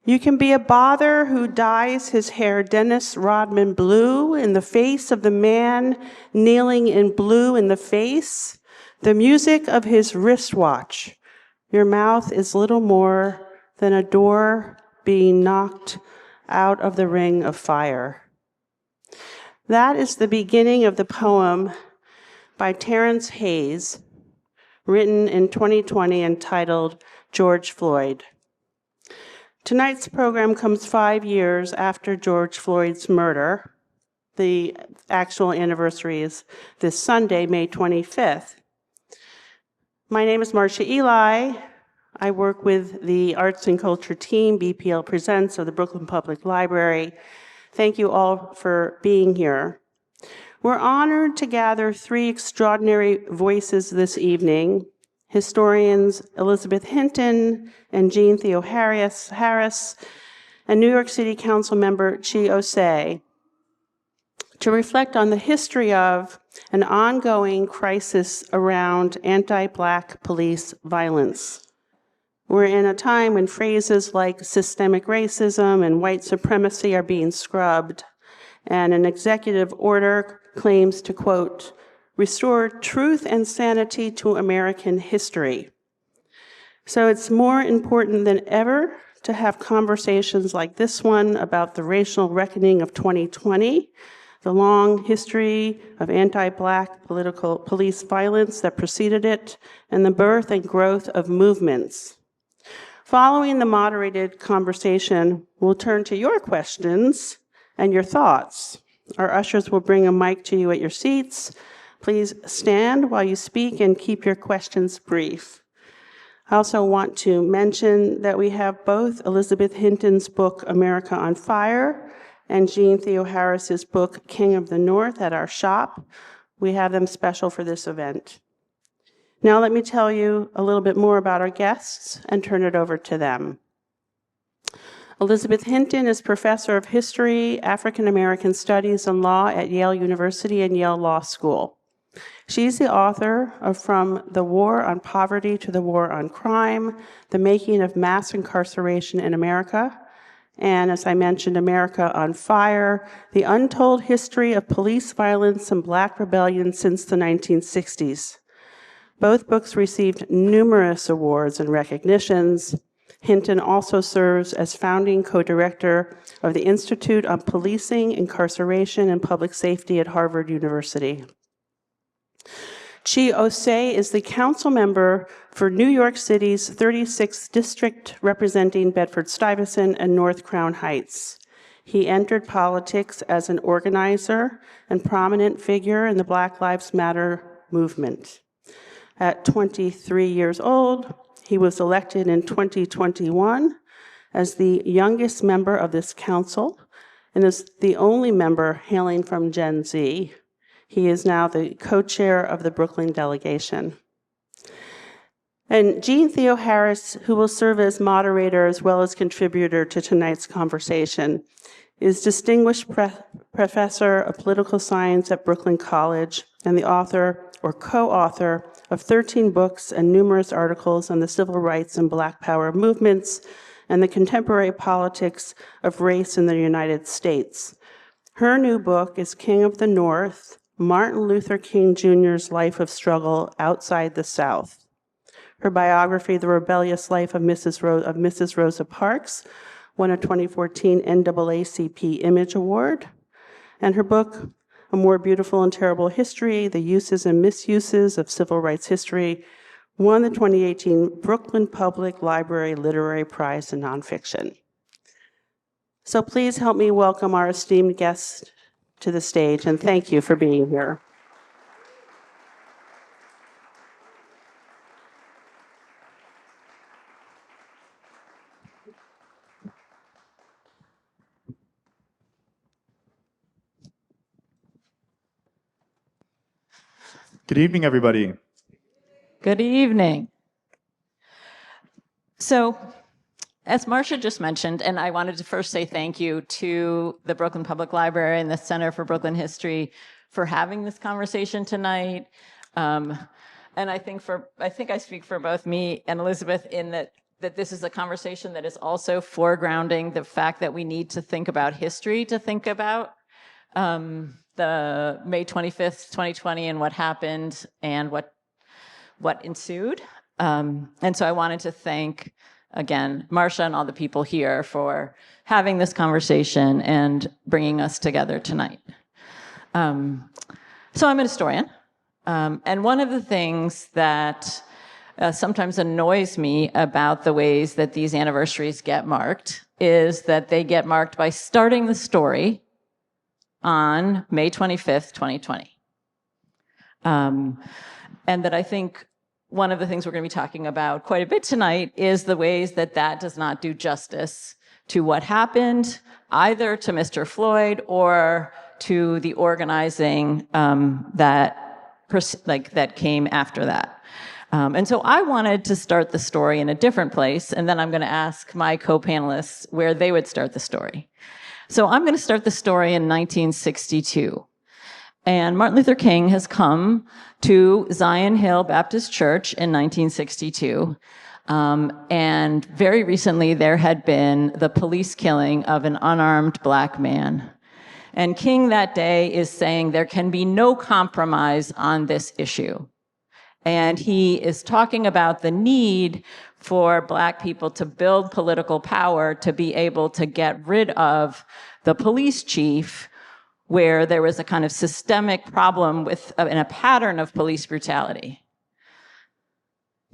You can be a bother who dyes his hair Dennis Rodman blue in the face of the man kneeling in blue in the face, the music of his wristwatch. Your mouth is little more than a door being knocked out of the ring of fire. That is the beginning of the poem by Terrence Hayes, written in 2020 entitled George Floyd. Tonight's program comes 5 years after George Floyd's murder. The actual anniversary is this Sunday, May 25th. My name is Marcia Eli. I work with the Arts and Culture team, BPL Presents, of the Brooklyn Public Library. Thank you all for being here. We're honored to gather 3 extraordinary voices this evening: historians Elizabeth Hinton and Jeanne Theoharis, and New York City Councilmember Ossé, to reflect on the history of an ongoing crisis around anti-Black police violence. We're in a time when phrases like systemic racism and white supremacy are being scrubbed, and an executive order claims to, quote, restore truth and sanity to American history. So it's more important than ever to have conversations like this one about the racial reckoning of 2020, the long history of anti-Black police violence that preceded it, and the birth and growth of movements. Following the moderated conversation, we'll turn to your questions and your thoughts. Our ushers will bring a mic to you at your seats. Please stand while you speak and keep your questions brief. I also want to mention that we have both Elizabeth Hinton's book, America on Fire, and Jeanne Theoharis' book, King of the North, at our shop. We have them special for this event. Now let me tell you a little bit more about our guests and turn it over to them. Elizabeth Hinton is professor of history, African American studies, and law at Yale University and Yale Law School. She's the author of From the War on Poverty to the War on Crime, The Making of Mass Incarceration in America, and, as I mentioned, America on Fire, The Untold History of Police Violence and Black Rebellion Since the 1960s. Both books received numerous awards and recognitions. Hinton also serves as founding co-director of the Institute on Policing, Incarceration, and Public Safety at Harvard University. Ossé is the council member for New York City's 36th district, representing Bedford-Stuyvesant and North Crown Heights. He entered politics as an organizer and prominent figure in the Black Lives Matter movement. At 23 years old, he was elected in 2021 as the youngest member of this council and is the only member hailing from Gen Z. He is now the co-chair of the Brooklyn delegation. And Jeanne Theoharis, who will serve as moderator as well as contributor to tonight's conversation, is Distinguished Professor of Political Science at Brooklyn College and the author or co-author of 13 books and numerous articles on the civil rights and Black Power movements and the contemporary politics of race in the United States. Her new book is King of the North, Martin Luther King Jr.'s Life of Struggle Outside the South. Her biography, The Rebellious Life of Mrs. Rosa Parks, won a 2014 NAACP Image Award. And her book, A More Beautiful and Terrible History, The Uses and Misuses of Civil Rights History, won the 2018 Brooklyn Public Library Literary Prize in Nonfiction. So please help me welcome our esteemed guests to the stage, and thank you for being here. Good evening, everybody. Good evening. So, as Marcia just mentioned, and I wanted to first say thank you to the Brooklyn Public Library and the Center for Brooklyn History for having this conversation tonight. And I think I speak for both me and Elizabeth in that that this is a conversation that is also foregrounding the fact that we need to think about history, to think about the May 25th, 2020, and what happened and what ensued. And so I wanted to thank, again, Marcia and all the people here for having this conversation and bringing us together tonight. So I'm a historian. And one of the things that sometimes annoys me about the ways that these anniversaries get marked is that they get marked by starting the story on May 25th, 2020. And that I think one of the things we're going to be talking about quite a bit tonight is the ways that that does not do justice to what happened, either to Mr. Floyd or to the organizing that came after that. And so I wanted to start the story in a different place, and then I'm going to ask my co-panelists where they would start the story. So I'm going to start the story in 1962. And Martin Luther King has come to Zion Hill Baptist Church in 1962. And very recently, there had been the police killing of an unarmed black man. And King that day is saying there can be no compromise on this issue. And he is talking about the need for black people to build political power to be able to get rid of the police chief, where there was a kind of systemic problem with and a pattern of police brutality.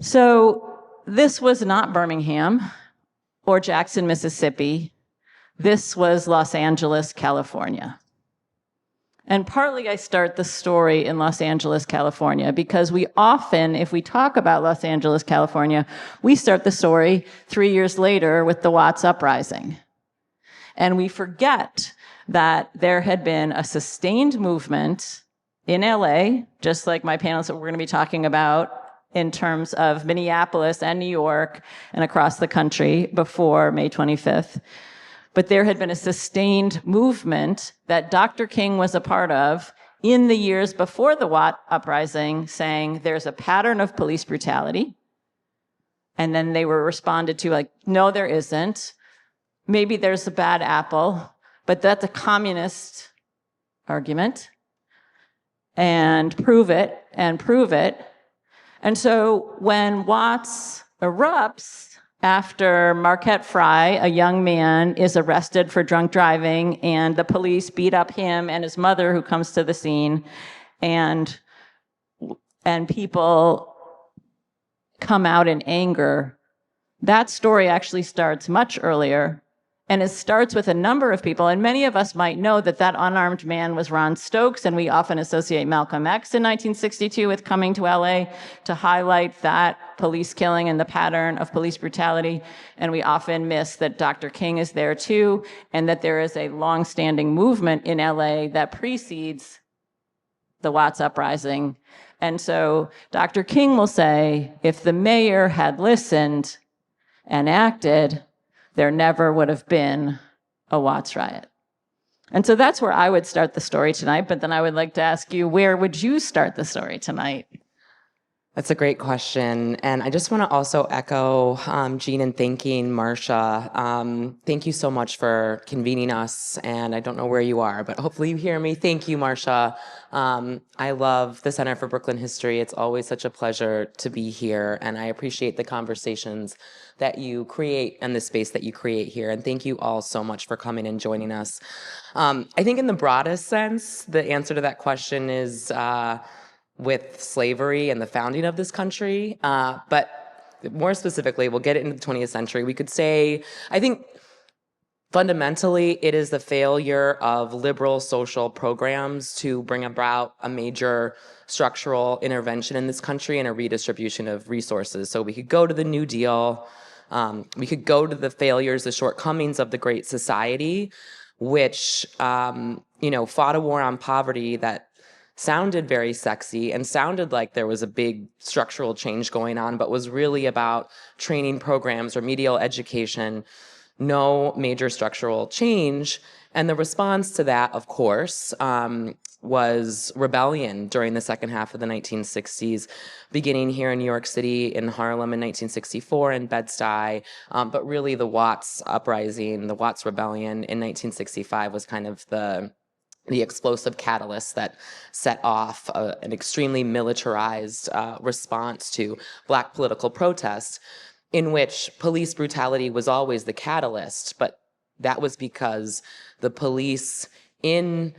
So this was not Birmingham or Jackson, Mississippi. This was Los Angeles, California. And partly I start the story in Los Angeles, California, because we often, if we talk about Los Angeles, California, we start the story 3 years later with the Watts Uprising. And we forget that there had been a sustained movement in LA, just like my panelists that we're going to be talking about in terms of Minneapolis and New York and across the country before May 25th. But there had been a sustained movement that Dr. King was a part of in the years before the Watt Uprising, saying there's a pattern of police brutality. And then they were responded to like, no, there isn't. Maybe there's a bad apple, but that's a communist argument. And prove it, and prove it. And so when Watts erupts, after Marquette Fry, a young man, is arrested for drunk driving, and the police beat up him and his mother, who comes to the scene, and people come out in anger. That story actually starts much earlier, and it starts with a number of people, and many of us might know that that unarmed man was Ron Stokes, and we often associate Malcolm X in 1962 with coming to LA to highlight that police killing and the pattern of police brutality, and we often miss that Dr. King is there too, and that there is a long-standing movement in LA that precedes the Watts Uprising. And so Dr. King will say, if the mayor had listened and acted, there never would have been a Watts riot. And so that's where I would start the story tonight, but then I would like to ask you, where would you start the story tonight? That's a great question. And I just want to also echo Jeanne in thanking Marcia. Thank you so much for convening us. And I don't know where you are, but hopefully you hear me. Thank you, Marcia. I love the Center for Brooklyn History. It's always such a pleasure to be here. And I appreciate the conversations that you create and the space that you create here. And thank you all so much for coming and joining us. I think in the broadest sense, the answer to that question is with slavery and the founding of this country. But more specifically, we'll get it into the 20th century. We could say, I think fundamentally, it is the failure of liberal social programs to bring about a major structural intervention in this country and a redistribution of resources. So we could go to the New Deal. We could go to the failures, the shortcomings of the Great Society, which fought a war on poverty that sounded very sexy and sounded like there was a big structural change going on, but was really about training programs, remedial education, no major structural change. And the response to that, of course, was rebellion during the second half of the 1960s, beginning here in New York City, in Harlem in 1964, in Bed-Stuy, but really the Watts uprising, the Watts rebellion in 1965 was kind of the explosive catalyst that set off an extremely militarized response to Black political protest, in which police brutality was always the catalyst, but that was because the police in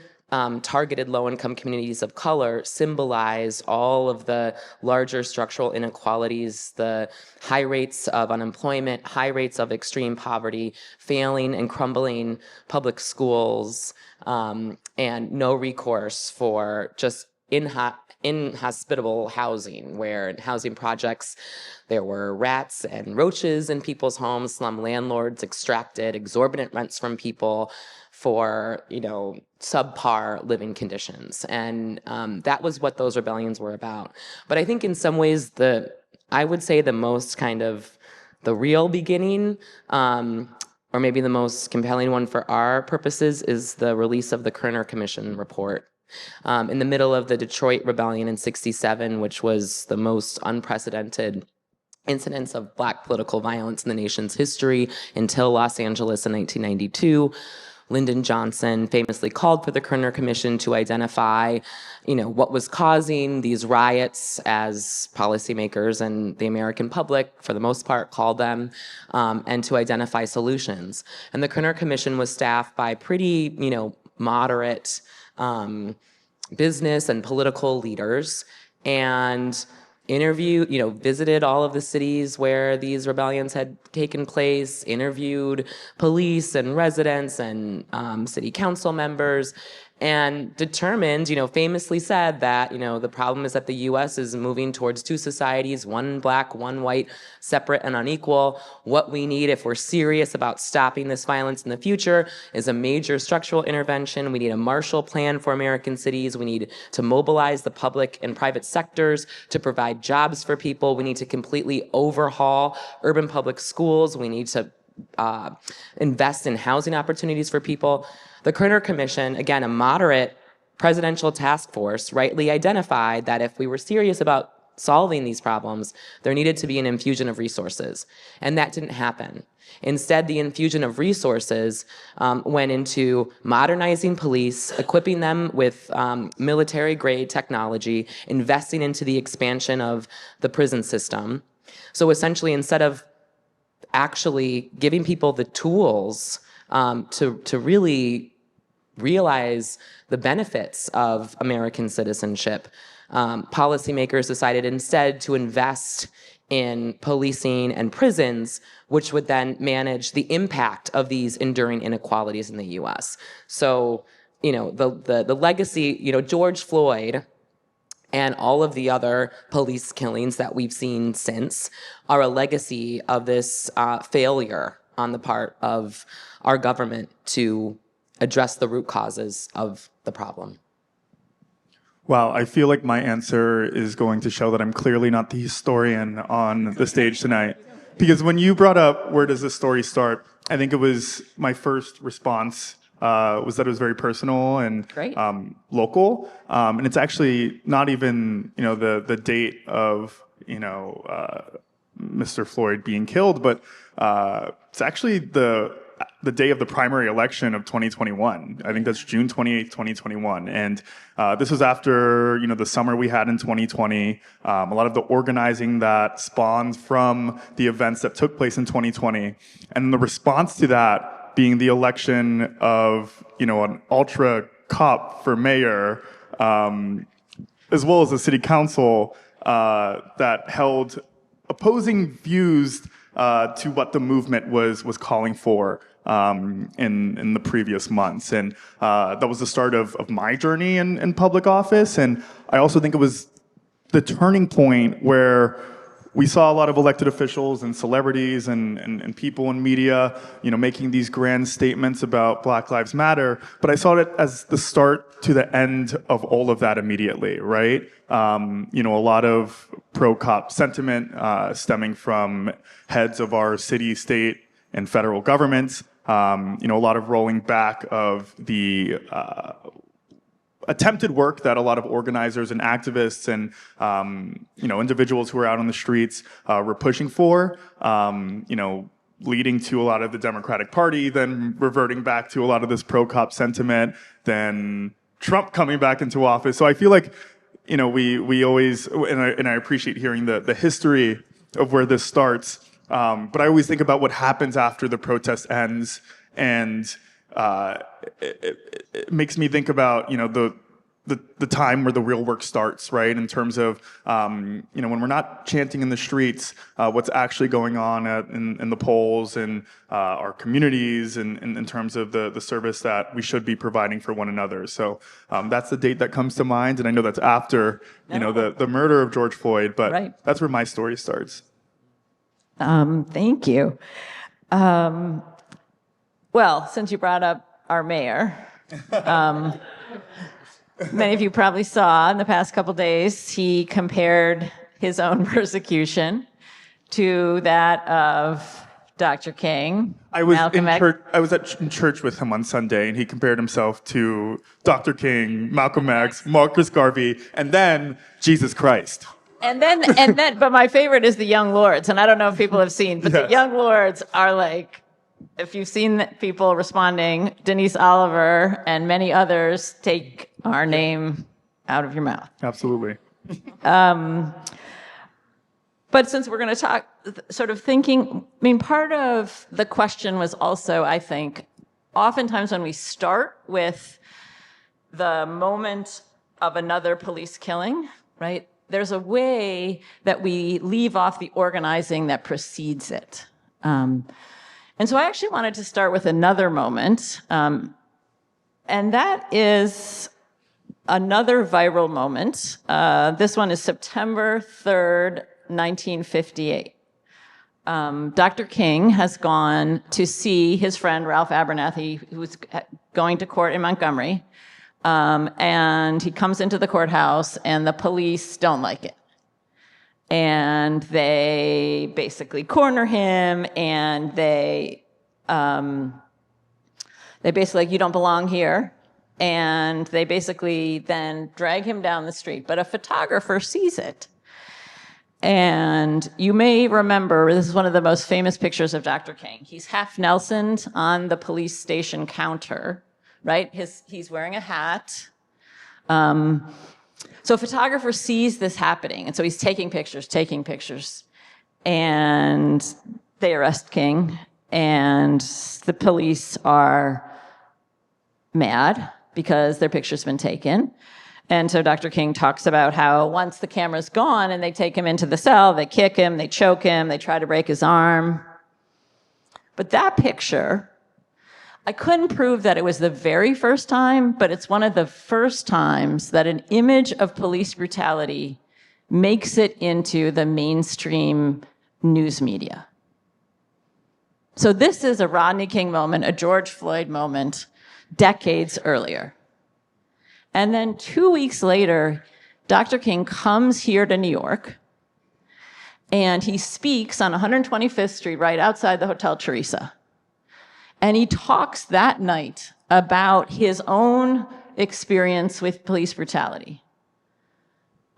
targeted low-income communities of color symbolize all of the larger structural inequalities, the high rates of unemployment, high rates of extreme poverty, failing and crumbling public schools, and no recourse for just inhospitable housing, where in housing projects there were rats and roaches in people's homes, slum landlords extracted exorbitant rents from people for, subpar living conditions. And that was what those rebellions were about. But I think in some ways I would say the most kind of the real beginning, or maybe the most compelling one for our purposes, is the release of the Kerner Commission report. In the middle of the Detroit Rebellion in '67, which was the most unprecedented incidents of Black political violence in the nation's history until Los Angeles in 1992, Lyndon Johnson famously called for the Kerner Commission to identify, what was causing these riots, as policymakers and the American public, for the most part, called them, and to identify solutions. And the Kerner Commission was staffed by pretty, moderate business and political leaders, and visited all of the cities where these rebellions had taken place, interviewed police and residents and city council members, and determined, famously said that, the problem is that the U.S. is moving towards two societies, one Black, one white, separate and unequal. What we need, if we're serious about stopping this violence in the future, is a major structural intervention. We need a Marshall Plan for American cities. We need to mobilize the public and private sectors to provide jobs for people. We need to completely overhaul urban public schools. We need to invest in housing opportunities for people. The Kerner Commission, again, a moderate presidential task force, rightly identified that if we were serious about solving these problems, there needed to be an infusion of resources. And that didn't happen. Instead, the infusion of resources went into modernizing police, equipping them with military-grade technology, investing into the expansion of the prison system. So essentially, instead of actually giving people the tools to really realize the benefits of American citizenship, policymakers decided instead to invest in policing and prisons, which would then manage the impact of these enduring inequalities in the U.S. So, the legacy, George Floyd and all of the other police killings that we've seen since are a legacy of this failure on the part of our government to address the root causes of the problem. Wow, I feel like my answer is going to show that I'm clearly not the historian on the stage tonight. Because when you brought up where does this story start, I think it was my first response was that it was very personal and local. And it's actually not even the date of Mr. Floyd being killed, but it's actually the day of the primary election of 2021. I think that's June 28th, 2021. And this was after, the summer we had in 2020, a lot of the organizing that spawned from the events that took place in 2020. And the response to that being the election of, an ultra cop for mayor, as well as a city council that held opposing views to what the movement was calling for in the previous months. And that was the start of my journey in public office. And I also think it was the turning point where we saw a lot of elected officials and celebrities and people in media, making these grand statements about Black Lives Matter. But I saw it as the start to the end of all of that immediately, right? A lot of pro-cop sentiment stemming from heads of our city, state, and federal governments. A lot of rolling back of the attempted work that a lot of organizers and activists and individuals who are out on the streets were pushing for. Leading to a lot of the Democratic Party, then reverting back to a lot of this pro-cop sentiment, then Trump coming back into office. So I feel like, we always, and I appreciate hearing the history of where this starts, but I always think about what happens after the protest ends, and it makes me think about, the time where the real work starts, right? In terms of, when we're not chanting in the streets, what's actually going on in the polls and our communities, and in terms of the service that we should be providing for one another. So that's the date that comes to mind, and I know that's after, the murder of George Floyd, but Right. that's where my story starts. Thank you. Well, since you brought up our mayor, many of you probably saw in the past couple days, he compared his own persecution to that of Dr. King. I was Malcolm X. I was in church with him on Sunday, and he compared himself to Dr. King, Malcolm X, Marcus Garvey, and then Jesus Christ. And then, but my favorite is the Young Lords, and I don't know if people have seen, but Yes. the Young Lords are like, if you've seen people responding, Denise Oliver and many others, take our name out of your mouth. Absolutely. But since we're going to talk, sort of thinking, part of the question was also, I think, oftentimes when we start with the moment of another police killing, right, there's a way that we leave off the organizing that precedes it. And so I actually wanted to start with another moment, and that is another viral moment. This one is September 3rd, 1958. Dr. King has gone to see his friend Ralph Abernathy, who's going to court in Montgomery, and he comes into the courthouse, and the police don't like it. And they basically corner him, and they basically like, you don't belong here. And they basically then drag him down the street. But a photographer sees it. And you may remember, this is one of the most famous pictures of Dr. King. He's half Nelsoned on the police station counter, right? He's wearing a hat. So a photographer sees this happening, and so he's taking pictures, and they arrest King, and the police are mad because their picture's been taken. And so Dr. King talks about how once the camera's gone and they take him into the cell, they kick him, they choke him, they try to break his arm. But that picture, I couldn't prove that it was the very first time, but it's one of the first times that an image of police brutality makes it into the mainstream news media. So this is a Rodney King moment, a George Floyd moment, decades earlier. And then 2 weeks later, Dr. King comes here to New York, and he speaks on 125th Street right outside the Hotel Teresa. And he talks that night about his own experience with police brutality.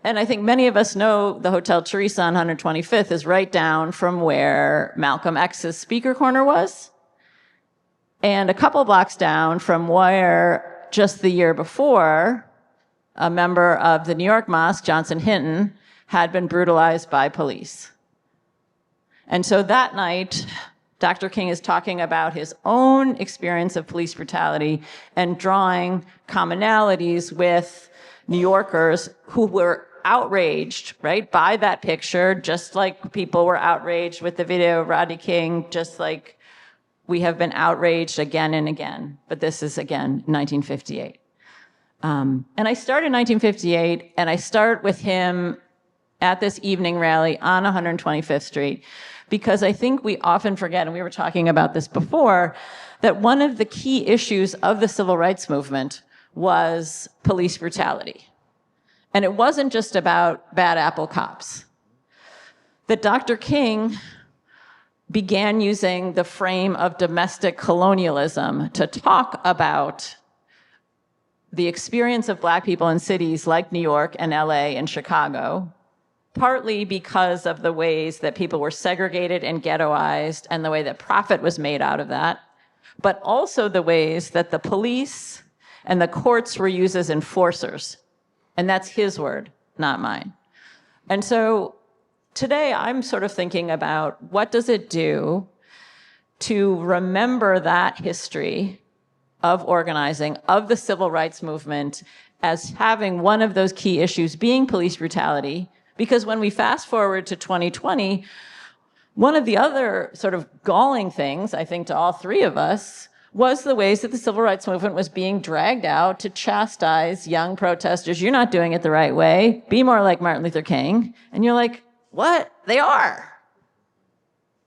And I think many of us know the Hotel Teresa on 125th is right down from where Malcolm X's speaker corner was, and a couple blocks down from where just the year before, a member of the New York Mosque, Jeanne Hinton, had been brutalized by police. And so that night, Dr. King is talking about his own experience of police brutality and drawing commonalities with New Yorkers who were outraged, right, by that picture, just like people were outraged with the video of Rodney King, just like we have been outraged again and again. But this is, again, 1958. And I start in 1958, and I start with him at this evening rally on 125th Street, because I think we often forget, and we were talking about this before, that one of the key issues of the civil rights movement was police brutality. And it wasn't just about bad apple cops. That Dr. King began using the frame of domestic colonialism to talk about the experience of Black people in cities like New York and LA and Chicago, partly because of the ways that people were segregated and ghettoized and the way that profit was made out of that, but also the ways that the police and the courts were used as enforcers. And that's his word, not mine. And so today I'm sort of thinking about what does it do to remember that history of organizing, of the civil rights movement, as having one of those key issues being police brutality. Because when we fast forward to 2020, one of the other sort of galling things, I think, to all three of us was the ways that the civil rights movement was being dragged out to chastise young protesters. You're not doing it the right way. Be more like Martin Luther King. And you're like, what? They are.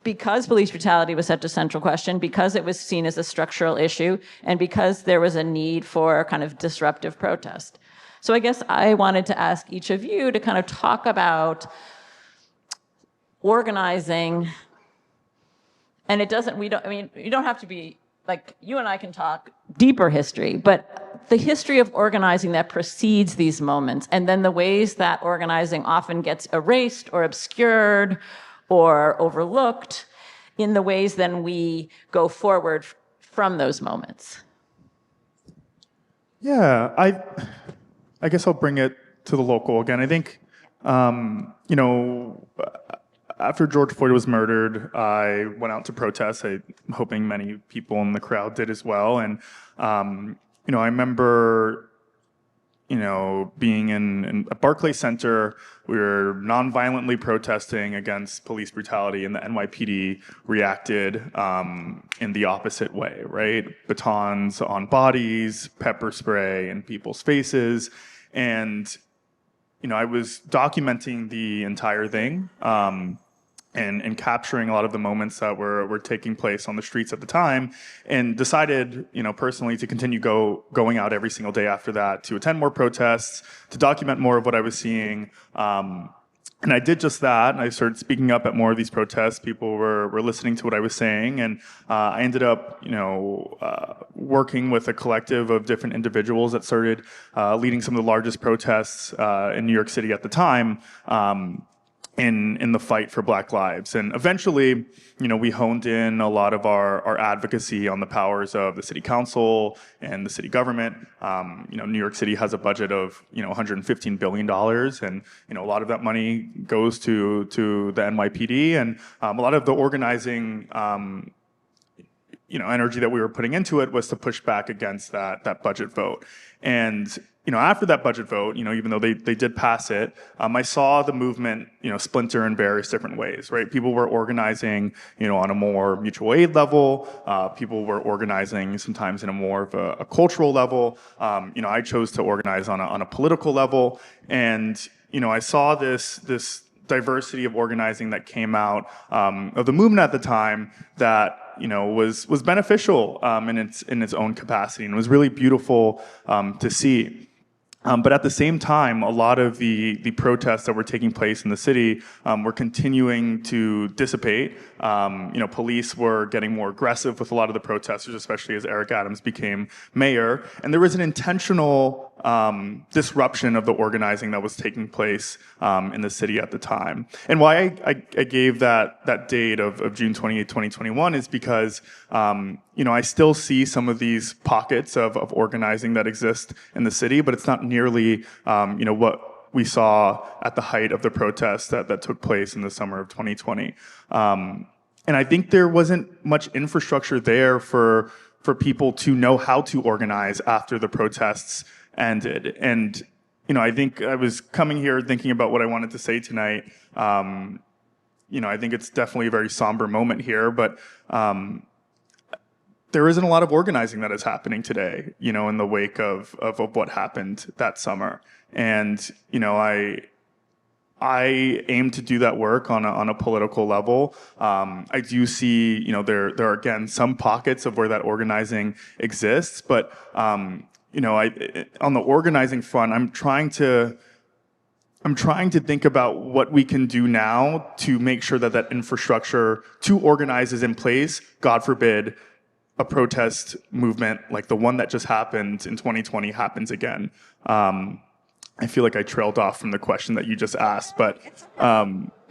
Because police brutality was such a central question, because it was seen as a structural issue, and because there was a need for kind of disruptive protest. So I guess I wanted to ask each of you to kind of talk about organizing. And it doesn't, you don't have to be, like, you and I can talk deeper history, but the history of organizing that precedes these moments, and then the ways that organizing often gets erased or obscured or overlooked in the ways then we go forward from those moments. Yeah, I guess I'll bring it to the local again. I think, after George Floyd was murdered, I went out to protest. I'm hoping many people in the crowd did as well. And, I remember, being in a Barclays Center. We were non-violently protesting against police brutality, and the NYPD reacted in the opposite way, right? Batons on bodies, pepper spray in people's faces. And, I was documenting the entire thing and capturing a lot of the moments that were taking place on the streets at the time, and decided, personally, to continue going out every single day after that, to attend more protests, to document more of what I was seeing. And I did just that. I started speaking up at more of these protests. People were listening to what I was saying, and I ended up, working with a collective of different individuals that started leading some of the largest protests in New York City at the time. In the fight for Black lives. And eventually, we honed in a lot of our advocacy on the powers of the city council and the city government. New York City has a budget of, $115 billion. And, a lot of that money goes to the NYPD. And a lot of the organizing energy that we were putting into it was to push back against that budget vote. And after that budget vote, even though they did pass it, I saw the movement, splinter in various different ways, right? People were organizing, on a more mutual aid level. People were organizing sometimes in a more of a cultural level. I chose to organize on a political level. And, I saw this diversity of organizing that came out of the movement at the time that was beneficial in its own capacity, and it was really beautiful to see. But at the same time, a lot of the protests that were taking place in the city were continuing to dissipate. Police were getting more aggressive with a lot of the protesters, especially as Eric Adams became mayor. And there was an intentional disruption of the organizing that was taking place in the city at the time. And why I gave that date of June 28, 2021 is because I still see some of these pockets of organizing that exist in the city, but it's not nearly, what we saw at the height of the protests that took place in the summer of 2020. And I think there wasn't much infrastructure there for people to know how to organize after the protests ended. And, I think I was coming here thinking about what I wanted to say tonight. I think it's definitely a very somber moment here, but there isn't a lot of organizing that is happening today, in the wake of what happened that summer. And, I aim to do that work on a political level. I do see, there are again some pockets of where that organizing exists, but on the organizing front, I'm trying to think about what we can do now to make sure that infrastructure to organize is in place. God forbid, a protest movement like the one that just happened in 2020 happens again. I feel like I trailed off from the question that you just asked, but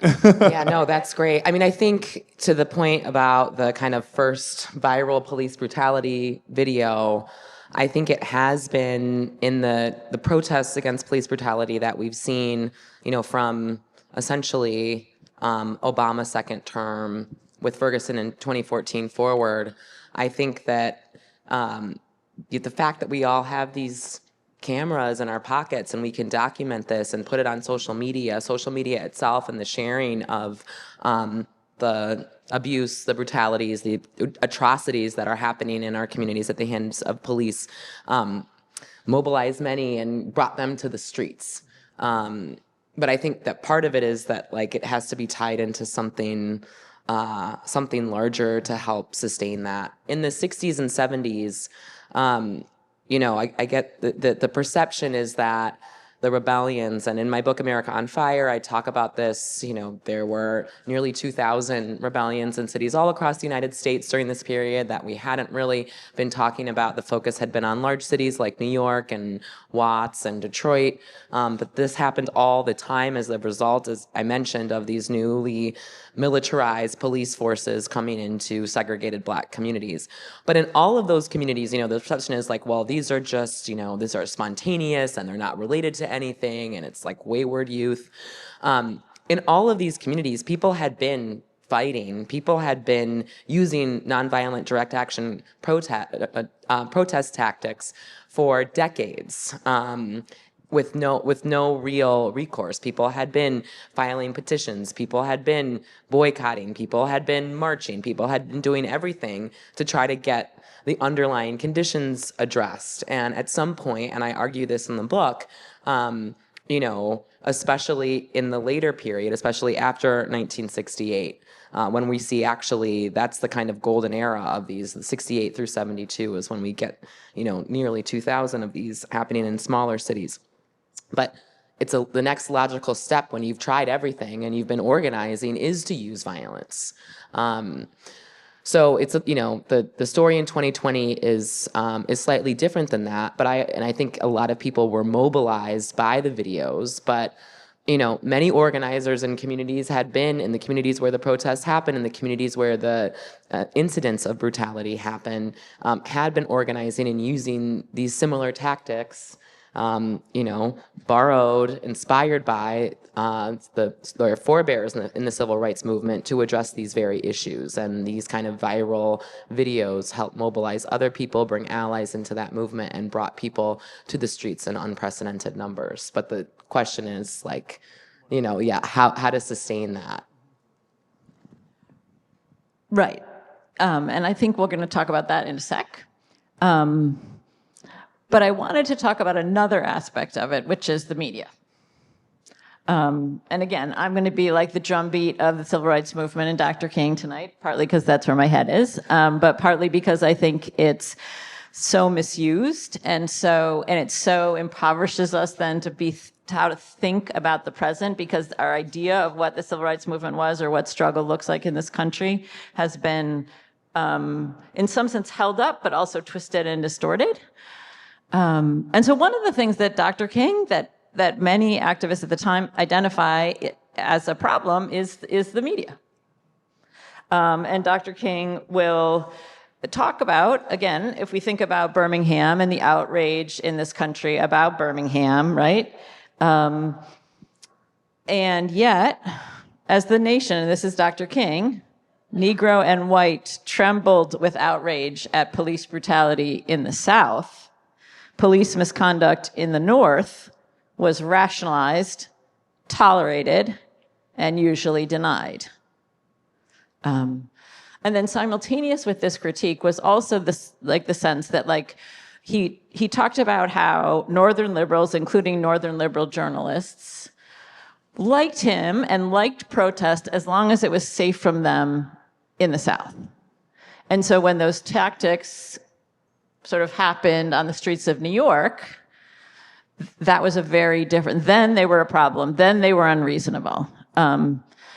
Yeah, no, that's great. I mean, I think to the point about the kind of first viral police brutality video, I think it has been in the protests against police brutality that we've seen, from essentially Obama's second term with Ferguson in 2014 forward. I think that the fact that we all have these cameras in our pockets and we can document this and put it on social media itself, and the sharing of the abuse, the brutalities, the atrocities that are happening in our communities at the hands of police, mobilized many and brought them to the streets. But I think that part of it is that it has to be tied into something larger to help sustain that. In the 60s and 70s, I get the perception is that the rebellions, and in my book, America on Fire, I talk about this, there were nearly 2,000 rebellions in cities all across the United States during this period that we hadn't really been talking about. The focus had been on large cities like New York and Watts and Detroit, but this happened all the time as a result, as I mentioned, of these newly militarized police forces coming into segregated Black communities. But in all of those communities, the perception is well, these are just, these are spontaneous and they're not related to anything, and it's wayward youth. In all of these communities, people had been fighting. People had been using nonviolent direct action protest tactics for decades. With no real recourse. People had been filing petitions, people had been boycotting, people had been marching, people had been doing everything to try to get the underlying conditions addressed. And at some point, and I argue this in the book, especially in the later period, especially after 1968, when we see actually that's the kind of golden era of these, 68 through 72 is when we get, nearly 2,000 of these happening in smaller cities. But it's the next logical step when you've tried everything and you've been organizing is to use violence. So it's the story in 2020 is slightly different than that. But I think a lot of people were mobilized by the videos. But many organizers and communities had been in the communities where the protests happened, in the communities where the incidents of brutality happened, had been organizing and using these similar tactics. Borrowed, inspired by their forebears in the civil rights movement to address these very issues. And these kind of viral videos helped mobilize other people, bring allies into that movement, and brought people to the streets in unprecedented numbers. But the question is, how to sustain that? Right. And I think we're going to talk about that in a sec. But I wanted to talk about another aspect of it, which is the media. And again, I'm going to be like the drumbeat of the civil rights movement and Dr. King tonight, partly because that's where my head is, but partly because I think it's so misused and it so impoverishes us then to how to think about the present, because our idea of what the civil rights movement was or what struggle looks like in this country has been, in some sense, held up, but also twisted and distorted. And so one of the things that Dr. King, that many activists at the time identify as a problem is the media. And Dr. King will talk about, again, if we think about Birmingham and the outrage in this country about Birmingham, right? And yet, as the nation, and this is Dr. King, Negro and white trembled with outrage at police brutality in the South. Police misconduct in the North was rationalized, tolerated, and usually denied. And then simultaneous with this critique was also this, the sense that he talked about how Northern liberals, including Northern liberal journalists, liked him and liked protest as long as it was safe from them in the South. And so when those tactics sort of happened on the streets of New York, that was a very different, then they were a problem, then they were unreasonable.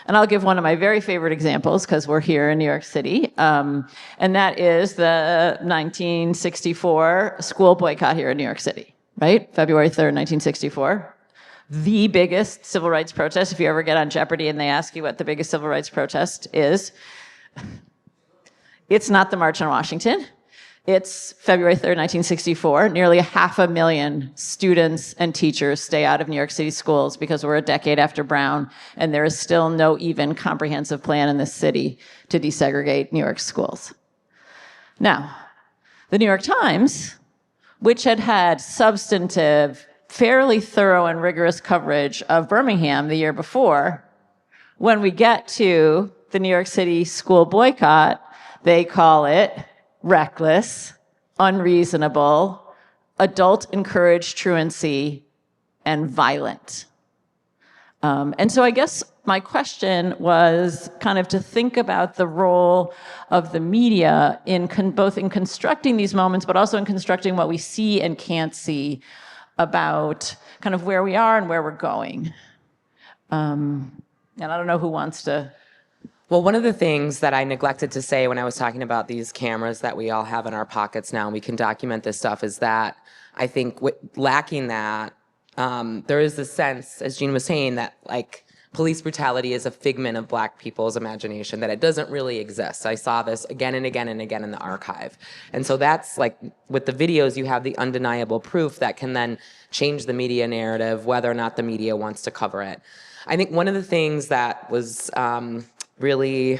And I'll give one of my very favorite examples because we're here in New York City. And that is the 1964 school boycott here in New York City, right? February 3rd, 1964. The biggest civil rights protest. If you ever get on Jeopardy and they ask you what the biggest civil rights protest is, it's not the March on Washington. It's February 3rd, 1964. Nearly 500,000 students and teachers stay out of New York City schools because we're a decade after Brown, and there is still no even comprehensive plan in this city to desegregate New York schools. Now, the New York Times, which had had substantive, fairly thorough and rigorous coverage of Birmingham the year before, when we get to the New York City school boycott, they call it reckless, unreasonable, adult-encouraged truancy, and violent. And so I guess my question was kind of to think about the role of the media in both in constructing these moments, but also in constructing what we see and can't see about kind of where we are and where we're going. And I don't know who wants to... Well, one of the things that I neglected to say when I was talking about these cameras that we all have in our pockets now, and we can document this stuff, is that I think lacking that, there is this sense, as Jeanne was saying, that like police brutality is a figment of Black people's imagination, that it doesn't really exist. I saw this again and again and again in the archive. And so that's like, with the videos, you have the undeniable proof that can then change the media narrative, whether or not the media wants to cover it. I think one of the things that was really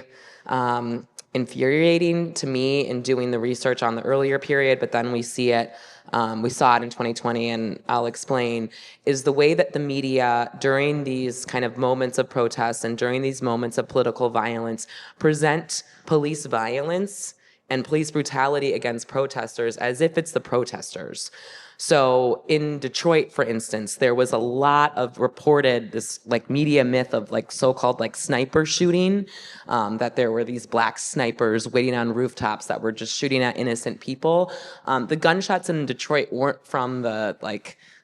infuriating to me in doing the research on the earlier period, but then we saw it in 2020, and I'll explain, is the way that the media during these kind of moments of protest and during these moments of political violence present police violence and police brutality against protesters as if it's the protesters. So in Detroit, for instance, there was a lot of reported this like media myth of like so-called like sniper shooting, that there were these Black snipers waiting on rooftops that were just shooting at innocent people. The gunshots in Detroit weren't from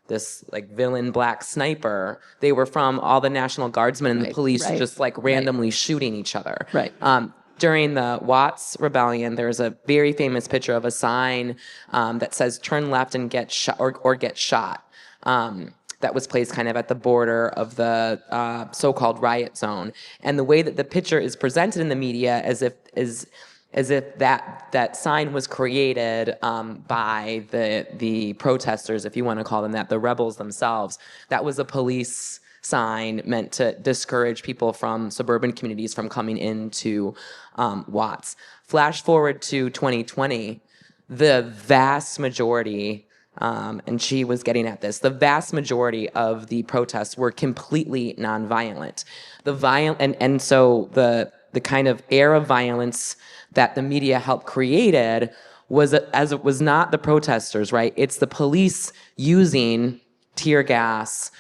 this villain Black sniper. They were from all the National Guardsmen and the police just like randomly shooting each other. Right. During the Watts Rebellion, there's a very famous picture of a sign that says "Turn left and get shot" or "Get shot." That was placed kind of at the border of the so-called riot zone. And the way that the picture is presented in the media, as if that sign was created by the protesters, if you want to call them that, the rebels themselves. That was a police sign meant to discourage people from suburban communities from coming into Watts. Flash forward to 2020, the vast majority, and she was getting at this, the vast majority of the protests were completely nonviolent. And so the kind of air of violence that the media helped created was not the protesters, right? It's the police using tear gas,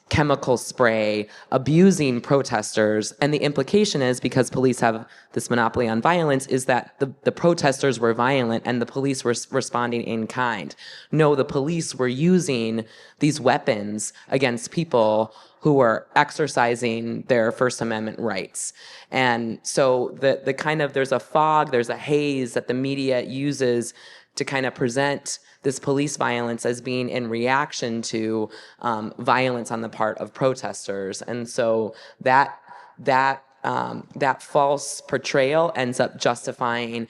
chemical spray, abusing protesters. And the implication is, because police have this monopoly on violence, is that the protesters were violent and the police were responding in kind. No, the police were using these weapons against people who were exercising their First Amendment rights. And so the kind of, there's a fog, there's a haze that the media uses to kind of present this police violence as being in reaction to violence on the part of protesters. And so that false portrayal ends up justifying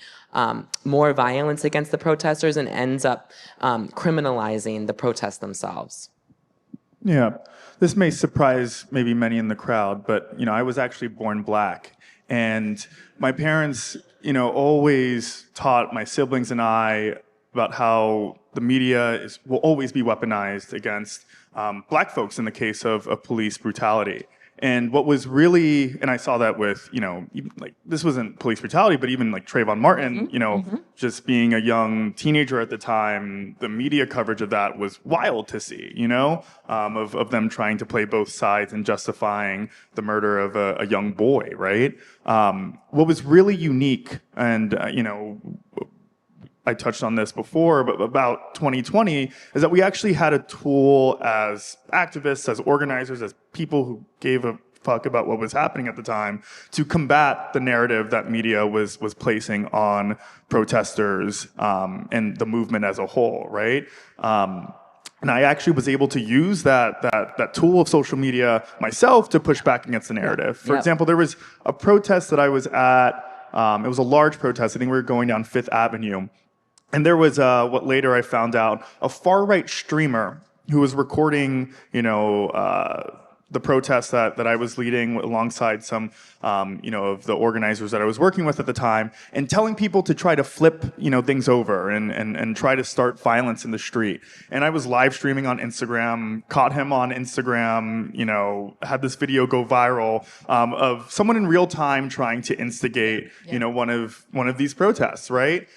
more violence against the protesters and ends up criminalizing the protests themselves. Yeah, this may surprise maybe many in the crowd, but I was actually born Black, and my parents, always taught my siblings and I about how the media will always be weaponized against Black folks in the case of police brutality. And what was really, and I saw that with, even, this wasn't police brutality, but even Trayvon Martin, just being a young teenager at the time, the media coverage of that was wild to see, of them trying to play both sides and justifying the murder of a young boy, right? What was really unique, and, I touched on this before, but about 2020, is that we actually had a tool as activists, as organizers, as people who gave a fuck about what was happening at the time to combat the narrative that media was placing on protesters and the movement as a whole, right? And I actually was able to use that tool of social media myself to push back against the narrative. For example, there was a protest that I was at. It was a large protest. I think we were going down Fifth Avenue. And there was what later I found out, a far-right streamer who was recording, the protest that I was leading alongside some, of the organizers that I was working with at the time, and telling people to try to flip, things over and try to start violence in the street. And I was live streaming on Instagram, caught him on Instagram, had this video go viral of someone in real time trying to instigate, one of these protests, right?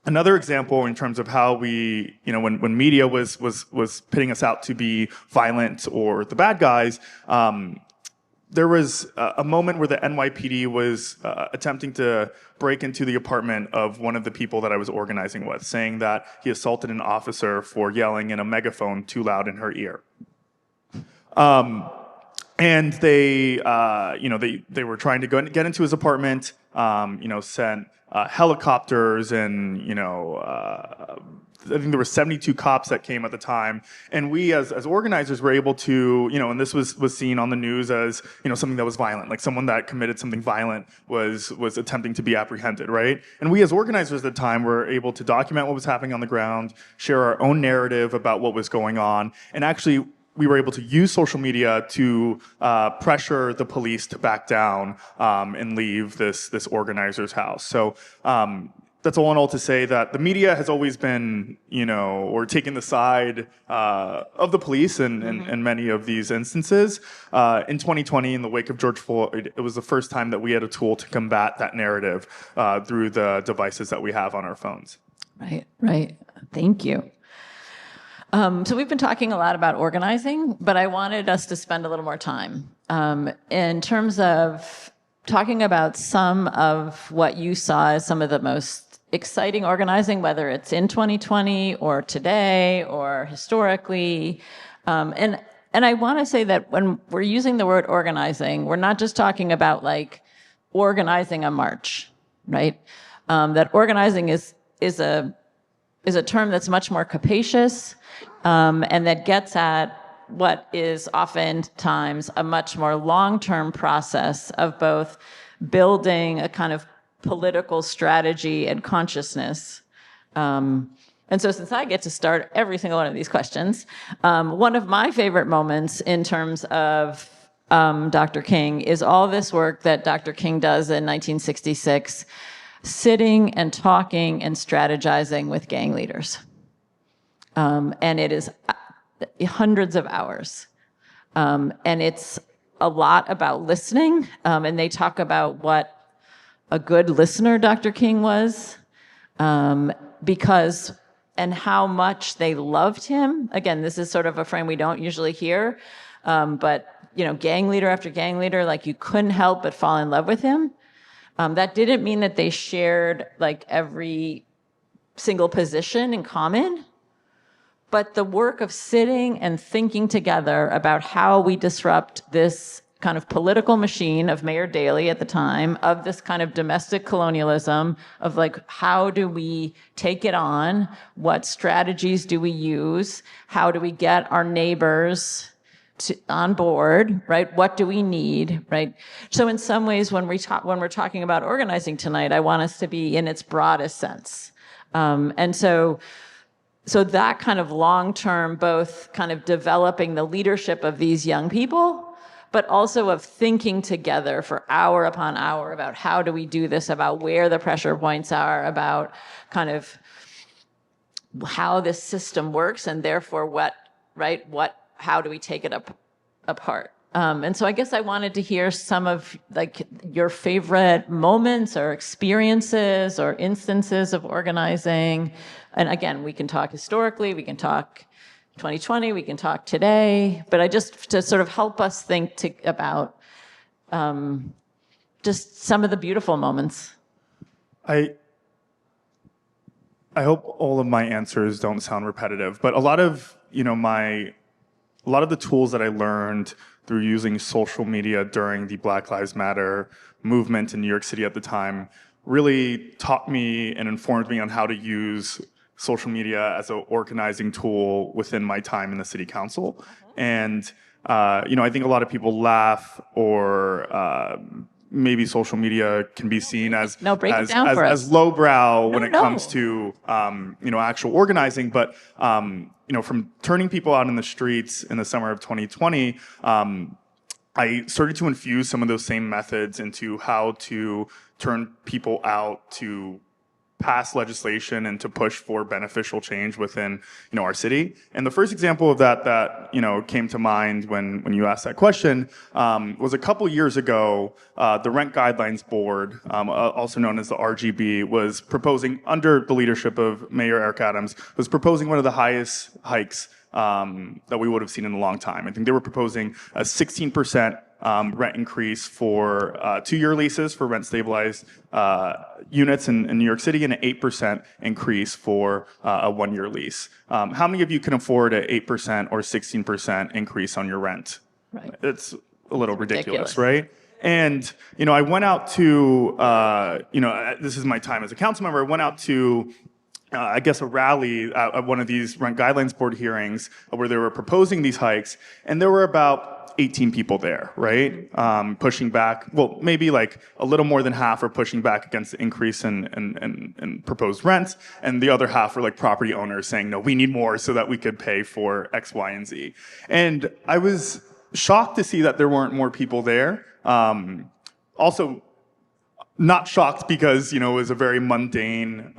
Another example in terms of how we, when media was pitting us out to be violent or the bad guys, there was a moment where the NYPD was attempting to break into the apartment of one of the people that I was organizing with, saying that he assaulted an officer for yelling in a megaphone too loud in her ear. And they, they were trying to get into his apartment, sent helicopters and, I think there were 72 cops that came at the time. And we as organizers were able to, and this was seen on the news as, something that was violent, like someone that committed something violent was attempting to be apprehended, right? And we as organizers at the time were able to document what was happening on the ground, share our own narrative about what was going on, and actually we were able to use social media to pressure the police to back down and leave this organizer's house. So that's all in all to say that the media has always been, or taken the side of the police in many of these instances. In 2020, in the wake of George Floyd, it was the first time that we had a tool to combat that narrative through the devices that we have on our phones. Right. Thank you. So we've been talking a lot about organizing, but I wanted us to spend a little more time in terms of talking about some of what you saw as some of the most exciting organizing, whether it's in 2020 or today or historically. And I want to say that when we're using the word organizing, we're not just talking about like organizing a march, right? That organizing is a term that's much more capacious, and that gets at what is oftentimes a much more long-term process of both building a kind of political strategy and consciousness. And so since I get to start every single one of these questions, one of my favorite moments in terms of Dr. King is all this work that Dr. King does in 1966, sitting and talking and strategizing with gang leaders. And it is hundreds of hours. And it's a lot about listening. And they talk about what a good listener Dr. King was, because, and how much they loved him. Again, this is sort of a frame we don't usually hear, but, gang leader after gang leader, like you couldn't help but fall in love with him. That didn't mean that they shared like every single position in common, but the work of sitting and thinking together about how we disrupt this kind of political machine of Mayor Daley at the time, of this kind of domestic colonialism, of like, how do we take it on? What strategies do we use? How do we get our neighbors on board, right? What do we need, right? So in some ways, when we're talking about organizing tonight, I want us to be in its broadest sense. And so that kind of long-term, both kind of developing the leadership of these young people, but also of thinking together for hour upon hour about how do we do this, about where the pressure points are, about kind of how this system works, and therefore how do we take it apart? And so I guess I wanted to hear some of like your favorite moments or experiences or instances of organizing. And again, we can talk historically, we can talk 2020, we can talk today, but to sort of help us think about just some of the beautiful moments. I hope all of my answers don't sound repetitive, but a lot of the tools that I learned through using social media during the Black Lives Matter movement in New York City at the time really taught me and informed me on how to use social media as an organizing tool within my time in the city council. And, I think a lot of people laugh or maybe social media can be seen as break it down for us. as lowbrow when it comes to actual organizing. But from turning people out in the streets in the summer of 2020, I started to infuse some of those same methods into how to turn people out to pass legislation and to push for beneficial change within our city. And the first example of that came to mind when you asked that question was a couple years ago. The Rent Guidelines Board, also known as the RGB, was proposing, under the leadership of Mayor Eric Adams, was proposing one of the highest hikes that we would have seen in a long time. I think they were proposing a 16% rent increase for 2-year leases for rent stabilized units in New York City, and an 8% increase for a 1-year lease. How many of you can afford an 8% or 16% increase on your rent? Right. It's a little ridiculous, right? And, I went out to, this is my time as a council member, I went out to a rally at one of these Rent Guidelines Board hearings where they were proposing these hikes, and there were about 18 people there, right? Pushing back, well, maybe like a little more than half are pushing back against the increase in proposed rents, and the other half are like property owners saying, no, we need more so that we could pay for X, Y, and Z. And I was shocked to see that there weren't more people there. Also, not shocked because, it was a very mundane,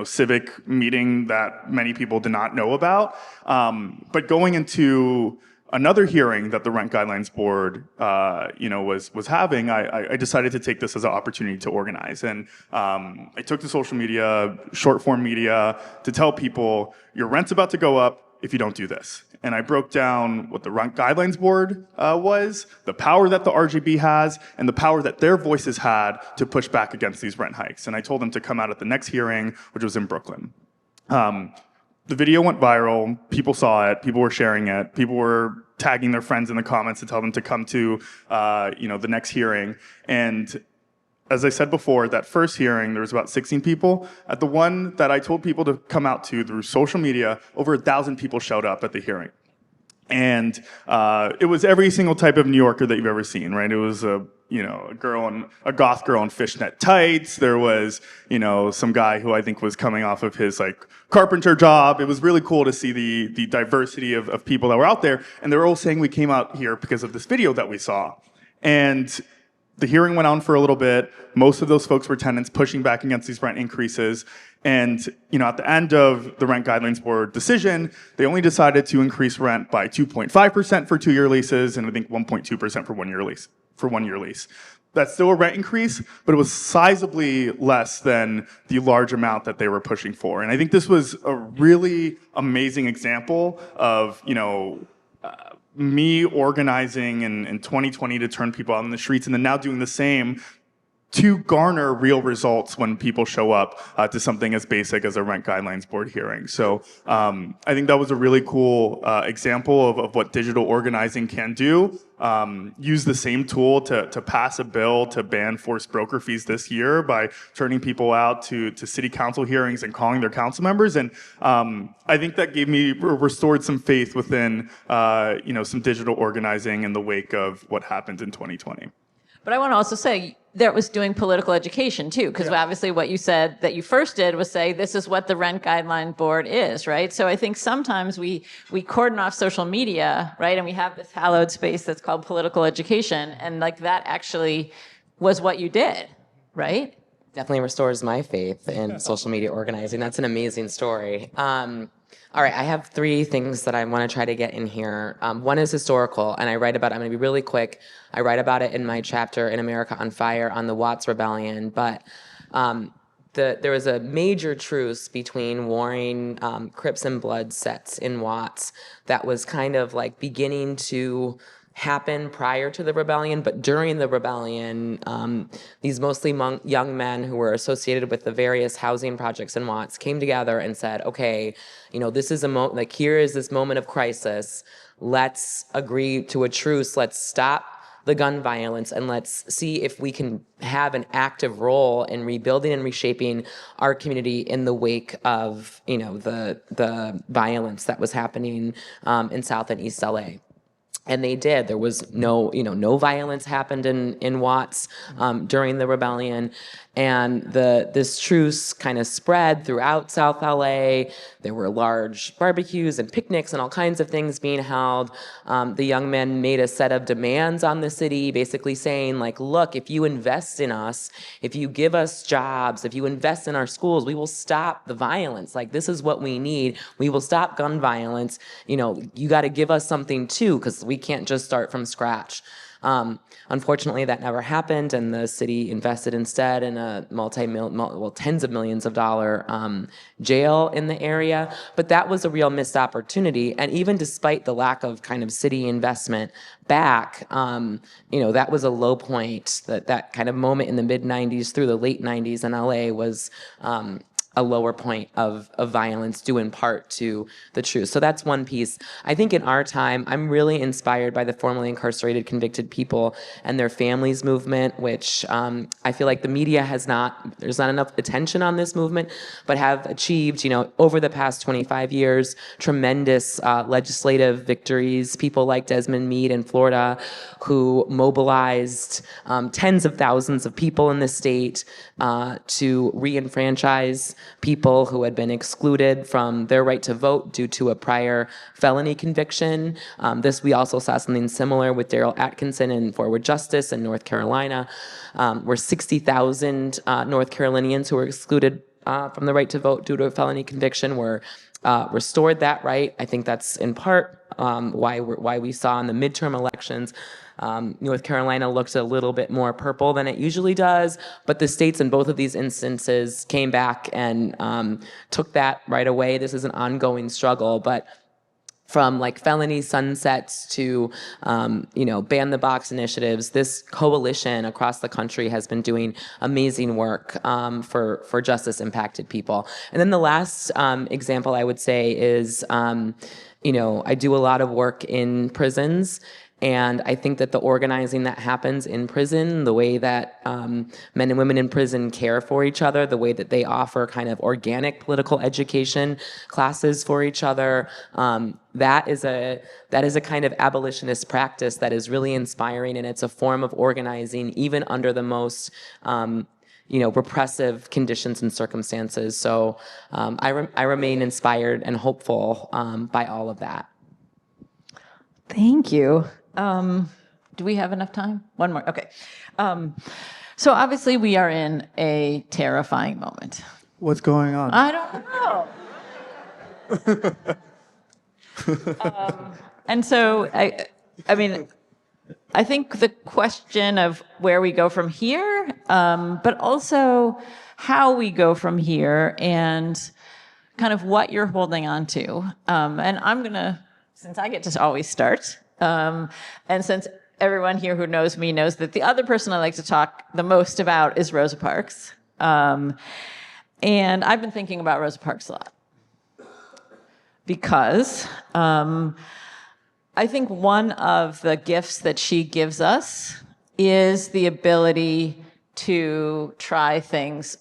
civic meeting that many people did not know about. But going into another hearing that the Rent Guidelines Board, was having, I decided to take this as an opportunity to organize. And I took to social media, short form media, to tell people, your rent's about to go up if you don't do this. And I broke down what the Rent Guidelines Board was, the power that the RGB has, and the power that their voices had to push back against these rent hikes. And I told them to come out at the next hearing, which was in Brooklyn. The video went viral. People saw it. People were sharing it. People were tagging their friends in the comments to tell them to come to, the next hearing. And as I said before, that first hearing, there was about 16 people. At the one that I told people to come out to through social media, over 1,000 people showed up at the hearing. And it was every single type of New Yorker that you've ever seen, right? It was a goth girl in fishnet tights. There was, some guy who I think was coming off of his carpenter job. It was really cool to see the diversity of people that were out there. And they were all saying we came out here because of this video that we saw. And the hearing went on for a little bit. Most of those folks were tenants pushing back against these rent increases. And, at the end of the Rent Guidelines Board decision, they only decided to increase rent by 2.5% for 2-year leases, and I think 1.2% for 1-year lease. That's still a rent increase, but it was sizably less than the large amount that they were pushing for. And I think this was a really amazing example of, me organizing in 2020 to turn people out in the streets, and then now doing the same to garner real results when people show up to something as basic as a Rent Guidelines Board hearing. So I think that was a really cool example of what digital organizing can do. Use the same tool to pass a bill to ban forced broker fees this year by turning people out to city council hearings and calling their council members. And I think that restored some faith within some digital organizing in the wake of what happened in 2020. But I want to also say that was doing political education too, because obviously what you said that you first did was say this is what the Rent Guideline Board is, right? So I think sometimes we cordon off social media, right? And we have this hallowed space that's called political education, and that actually was what you did, right? Definitely restores my faith in social media organizing. That's an amazing story. All right, I have 3 things that I want to try to get in here. One is historical, and I write about it. I'm going to be really quick. I write about it in my chapter in America on Fire on the Watts Rebellion. But there was a major truce between warring Crips and Blood sets in Watts that was kind of beginning to happen prior to the rebellion, but during the rebellion, these mostly young men who were associated with the various housing projects in Watts came together and said, okay, this is here is this moment of crisis. Let's agree to a truce. Let's stop the gun violence, and let's see if we can have an active role in rebuilding and reshaping our community in the wake of, the violence that was happening in South and East LA. And they did. There was no violence happened in Watts during the rebellion, and this truce kind of spread throughout South LA. There were large barbecues and picnics and all kinds of things being held. The young men made a set of demands on the city, basically saying, like, look, if you invest in us, if you give us jobs, if you invest in our schools, we will stop the violence. Like, this is what we need. We will stop gun violence. You got to give us something too, because we can't just start from scratch. Unfortunately, that never happened, and the city invested instead in a tens of millions of dollar jail in the area. But that was a real missed opportunity. And even despite the lack of kind of city investment back, that was a low point. That kind of moment in the mid '90s through the late '90s in LA was a lower point of violence, due in part to the truth. So that's one piece. I think in our time, I'm really inspired by the formerly incarcerated convicted people and their families movement, which I feel like the media there's not enough attention on this movement, but have achieved, over the past 25 years, tremendous legislative victories. People like Desmond Meade in Florida, who mobilized tens of thousands of people in the state to re-enfranchise people who had been excluded from their right to vote due to a prior felony conviction. We also saw something similar with Daryl Atkinson in Forward Justice in North Carolina, where 60,000 North Carolinians who were excluded from the right to vote due to a felony conviction were restored that right. I think that's in part why we saw in the midterm elections North Carolina looks a little bit more purple than it usually does, but the states in both of these instances came back and took that right away. This is an ongoing struggle, but from like felony sunsets to, ban the box initiatives, this coalition across the country has been doing amazing work for justice impacted people. And then the last example I would say is, I do a lot of work in prisons. And I think that the organizing that happens in prison, the way that men and women in prison care for each other, the way that they offer kind of organic political education classes for each other, that is a kind of abolitionist practice that is really inspiring, and it's a form of organizing even under the most repressive conditions and circumstances. So I remain inspired and hopeful by all of that. Thank you. Do we have enough time? One more. Okay. So obviously we are in a terrifying moment. What's going on? I don't know. And so, I think the question of where we go from here, but also how we go from here and kind of what you're holding on to. And I'm going to, since I get to always start, and since everyone here who knows me knows that the other person I like to talk the most about is Rosa Parks. And I've been thinking about Rosa Parks a lot because I think one of the gifts that she gives us is the ability to try things,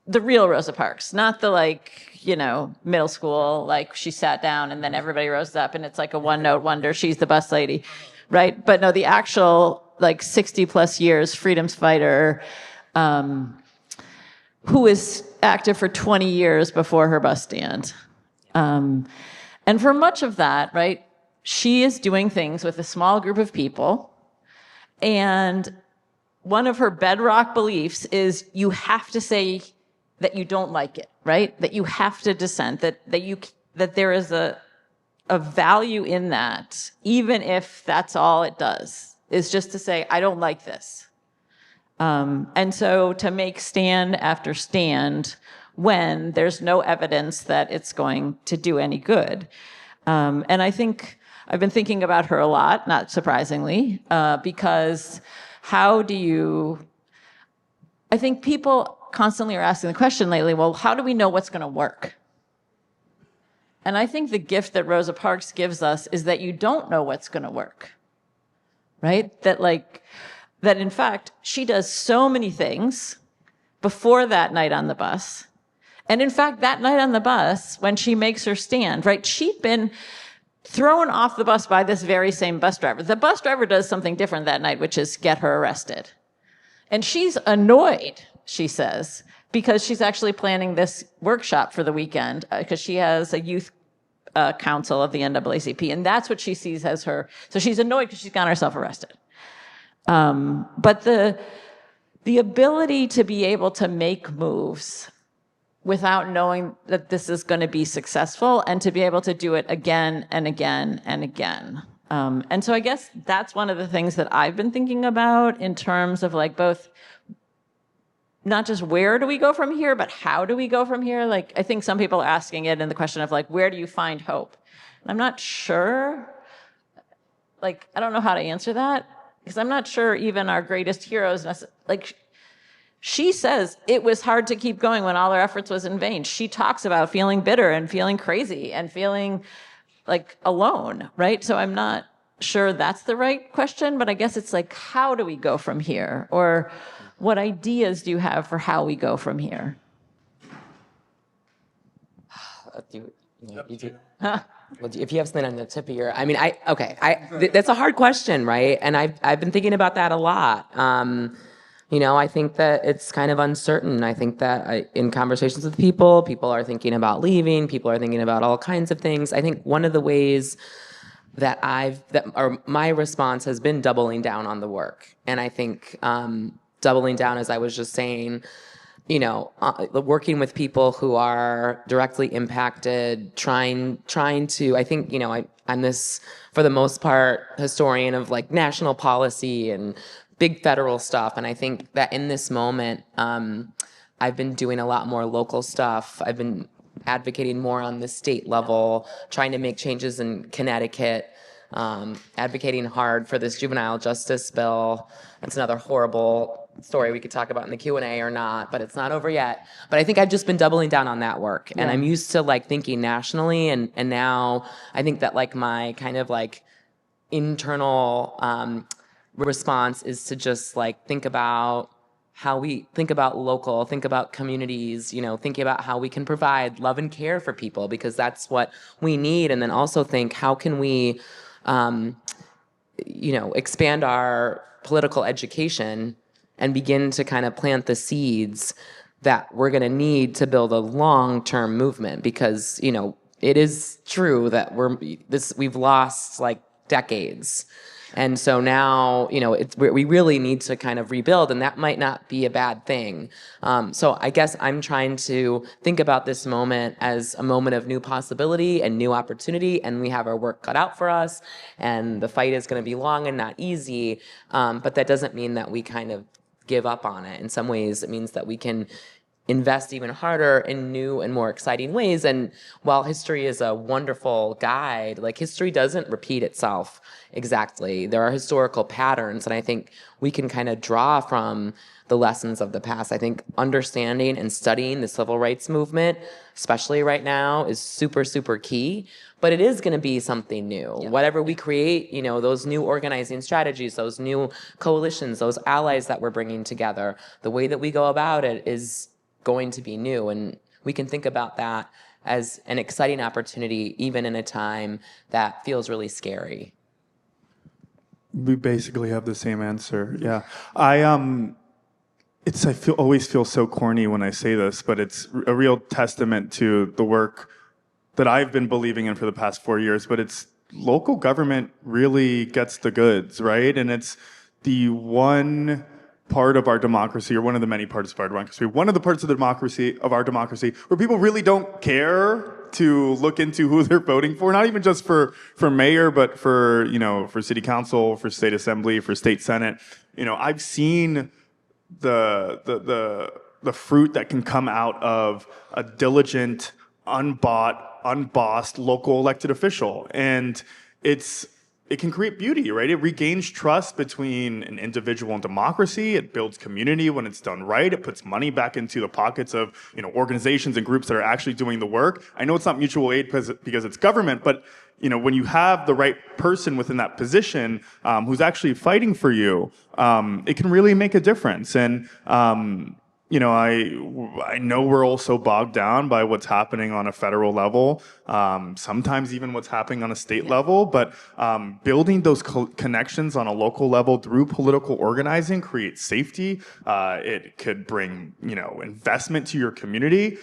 the real Rosa Parks, not the middle school, like she sat down and then everybody rose up and it's like a one-note wonder, she's the bus lady, right? But no, the actual 60 plus years freedoms fighter who is active for 20 years before her bus stand. And for much of that, right, she is doing things with a small group of people, and one of her bedrock beliefs is you have to say that you don't like it, right? That you have to dissent, that there is a value in that, even if that's all it does, is just to say, I don't like this. And so to make stand after stand when there's no evidence that it's going to do any good. And I think I've been thinking about her a lot, not surprisingly, because how do you, I think people constantly are asking the question lately, well, how do we know what's going to work? And I think the gift that Rosa Parks gives us is that you don't know what's going to work, right? That in fact, she does so many things before that night on the bus. And in fact, that night on the bus, when she makes her stand, right, she'd been thrown off the bus by this very same bus driver. The bus driver does something different that night, which is get her arrested. And she's annoyed, she says, because she's actually planning this workshop for the weekend, because she has a youth council of the NAACP, and that's what she sees as her. So she's annoyed because she's gotten herself arrested. But the ability to be able to make moves without knowing that this is going to be successful, and to be able to do it again and again and again. And so I guess that's one of the things that I've been thinking about in terms of like both, not just where do we go from here, but how do we go from here? Like, I think some people are asking it in the question of like, where do you find hope? And I'm not sure, like, I don't know how to answer that, because I'm not sure even our greatest heroes, like, she says it was hard to keep going when all her efforts was in vain. She talks about feeling bitter and feeling crazy and feeling like alone, right? So I'm not sure that's the right question, but I guess it's like, how do we go from here? Or what ideas do you have for how we go from here? If you have something on the tip of your, I mean, that's a hard question, right? And I've been thinking about that a lot. I think that it's kind of uncertain. I think that in conversations with people are thinking about leaving, people are thinking about all kinds of things. I think one of the ways that my response has been doubling down on the work. And I think doubling down, as I was just saying, working with people who are directly impacted, trying to, I think, I'm this, for the most part, historian of like national policy and big federal stuff. And I think that in this moment, I've been doing a lot more local stuff. I've been advocating more on the state level, trying to make changes in Connecticut, advocating hard for this juvenile justice bill. That's another horrible story we could talk about in the Q&A or not, but it's not over yet. But I think I've just been doubling down on that work. And I'm used to like thinking nationally, and now I think that like my kind of like internal response is to just like think about how we think about local, think about communities, thinking about how we can provide love and care for people, because that's what we need. And then also think, how can we, expand our political education and begin to kind of plant the seeds that we're going to need to build a long-term movement, because, it is true that we've lost like decades. And so now, we really need to kind of rebuild, and that might not be a bad thing. So I guess I'm trying to think about this moment as a moment of new possibility and new opportunity, and we have our work cut out for us, and the fight is going to be long and not easy, but that doesn't mean that we kind of give up on it. In some ways, it means that we can invest even harder in new and more exciting ways. And while history is a wonderful guide, like history doesn't repeat itself exactly. There are historical patterns, and I think we can kind of draw from the lessons of the past. I think understanding and studying the civil rights movement, especially right now, is super, super key. But it is going to be something new. Yeah. Whatever we create, those new organizing strategies, those new coalitions, those allies that we're bringing together, the way that we go about it is going to be new, and we can think about that as an exciting opportunity, even in a time that feels really scary. We basically have the same answer. Yeah, always feel so corny when I say this, but it's a real testament to the work that I've been believing in for the past 4 years. But it's local government really gets the goods, right? And it's the one part of our democracy, or one of the many parts of our democracy, one of the parts of our democracy where people really don't care to look into who they're voting for, not even just for mayor, but for city council, for state assembly, for state senate. I've seen the fruit that can come out of a diligent, unbossed local elected official. And it can create beauty, right? It regains trust between an individual and democracy. It builds community when it's done right. It puts money back into the pockets of organizations and groups that are actually doing the work. I know it's not mutual aid because it's government, but when you have the right person within that position who's actually fighting for you, it can really make a difference. And I know we're all so bogged down by what's happening on a federal level, sometimes even what's happening on a state level, but building those connections on a local level through political organizing creates safety. It could bring, investment to your community,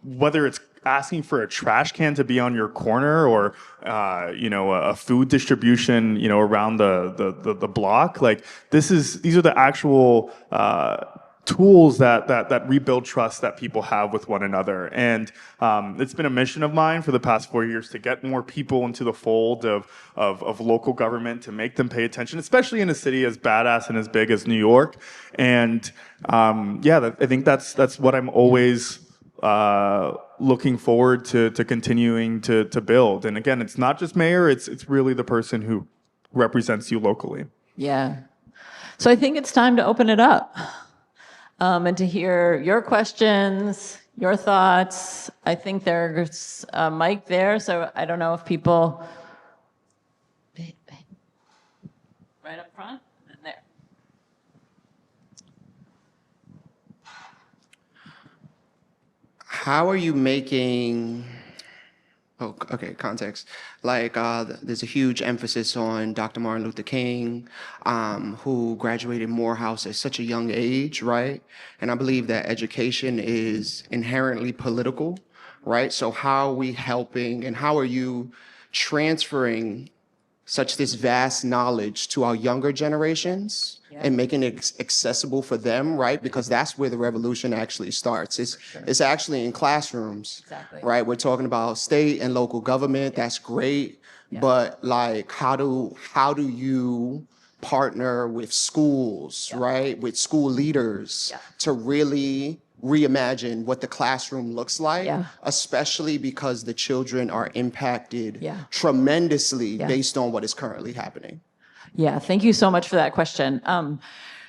whether it's asking for a trash can to be on your corner or, a food distribution, around the block. Like these are the actual, tools that rebuild trust that people have with one another. And it's been a mission of mine for the past 4 years to get more people into the fold of local government, to make them pay attention, especially in a city as badass and as big as New York. And I think that's what I'm always looking forward to continuing to build. And again, it's not just mayor, it's really the person who represents you locally. Yeah. So I think it's time to open it up. And to hear your questions, your thoughts. I think there's a mic there, so I don't know if people... Right up front? And there. How are you making... Oh, okay, context. Like, there's a huge emphasis on Dr. Martin Luther King, who graduated Morehouse at such a young age, right? And I believe that education is inherently political, right? So how are we helping and how are you transferring this vast knowledge to our younger generations and making it accessible for them, right? Because that's where the revolution actually starts. It's actually in classrooms, right? We're talking about state and local government. That's great, but like, how do you partner with schools, right? With school leaders to really reimagine what the classroom looks like, especially because the children are impacted tremendously based on what is currently happening. Yeah, thank you so much for that question.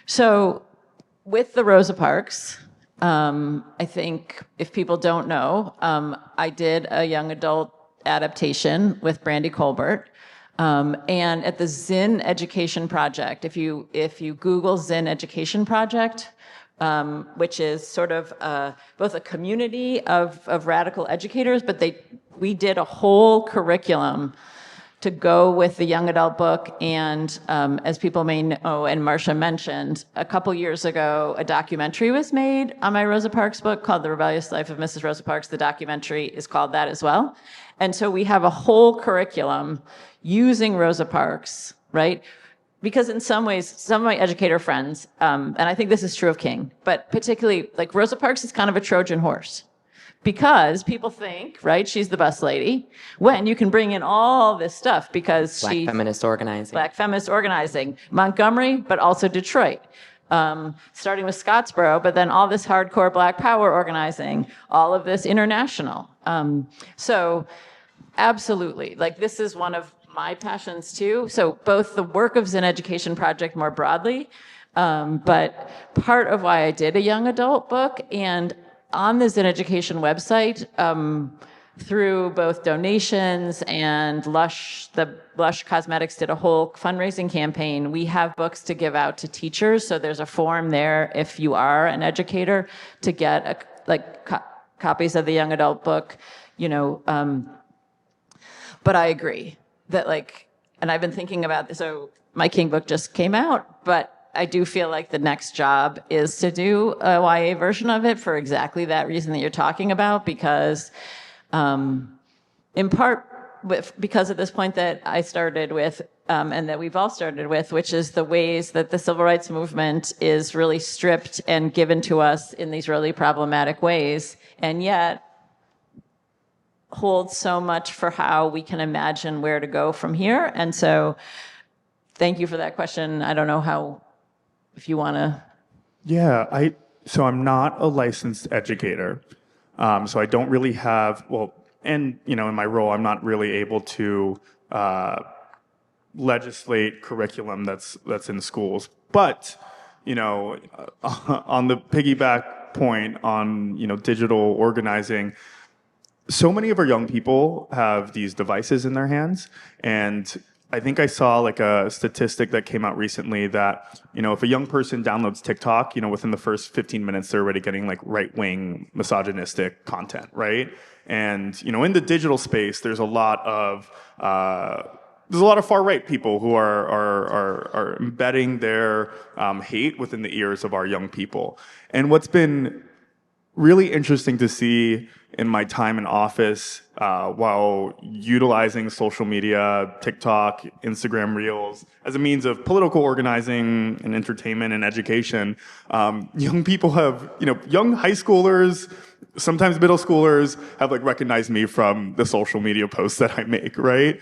So with the Rosa Parks, I think if people don't know, I did a young adult adaptation with Brandy Colbert. And at the Zinn Education Project, if you Google Zinn Education Project, which is sort of both a community of radical educators, but we did a whole curriculum to go with the young adult book. And as people may know, and Marcia mentioned, a couple years ago, a documentary was made on my Rosa Parks book called The Rebellious Life of Mrs. Rosa Parks. The documentary is called that as well. And so we have a whole curriculum using Rosa Parks, right? Because in some ways, some of my educator friends, and I think this is true of King, but particularly like Rosa Parks is kind of a Trojan horse. Because people think, right, she's the bus lady, when you can bring in all this stuff because Black feminist organizing. Montgomery, but also Detroit. Starting with Scottsboro, but then all this hardcore Black power organizing, all of this international. So absolutely, like this is one of my passions too. So both the work of Zinn Education Project more broadly, but part of why I did a young adult book, and on the Zinn Education website, through both donations and the Lush Cosmetics did a whole fundraising campaign. We have books to give out to teachers, so there's a form there if you are an educator to get copies of the young adult book, But I agree that and I've been thinking about this. So my King book just came out, but I do feel like the next job is to do a YA version of it for exactly that reason that you're talking about, because in part because of this point that I started with and that we've all started with, which is the ways that the civil rights movement is really stripped and given to us in these really problematic ways, and yet holds so much for how we can imagine where to go from here. And so thank you for that question. I don't know if you want to. Yeah, so I'm not a licensed educator. So I don't really have, in my role, I'm not really able to legislate curriculum that's in schools. But, on the piggyback point on, digital organizing, so many of our young people have these devices in their hands, and I think I saw like a statistic that came out recently that, if a young person downloads TikTok, within the first 15 minutes, they're already getting like right-wing misogynistic content, right? And, in the digital space, there's a lot of far-right people who are embedding their hate within the ears of our young people. And what's been really interesting to see in my time in office, while utilizing social media, TikTok, Instagram Reels, as a means of political organizing and entertainment and education, young people have, young high schoolers, sometimes middle schoolers have like recognized me from the social media posts that I make, right?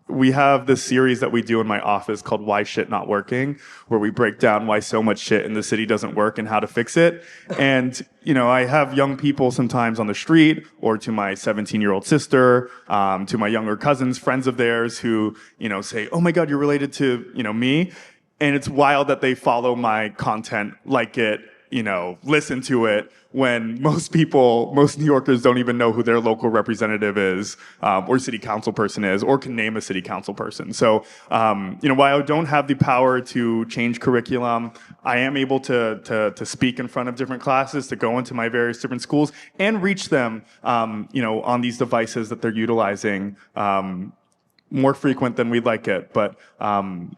We have this series that we do in my office called Why Shit Not Working, where we break down why so much shit in the city doesn't work and how to fix it. And, I have young people sometimes on the street, or to my 17-year-old sister, to my younger cousins, friends of theirs who, say, oh my God, you're related to, me. And it's wild that they follow my content, like it, listen to it, when most New Yorkers don't even know who their local representative is, or city council person is, or can name a city council person. So, while I don't have the power to change curriculum, I am able to speak in front of different classes, to go into my various different schools and reach them, on these devices that they're utilizing. More frequent than we'd like it, but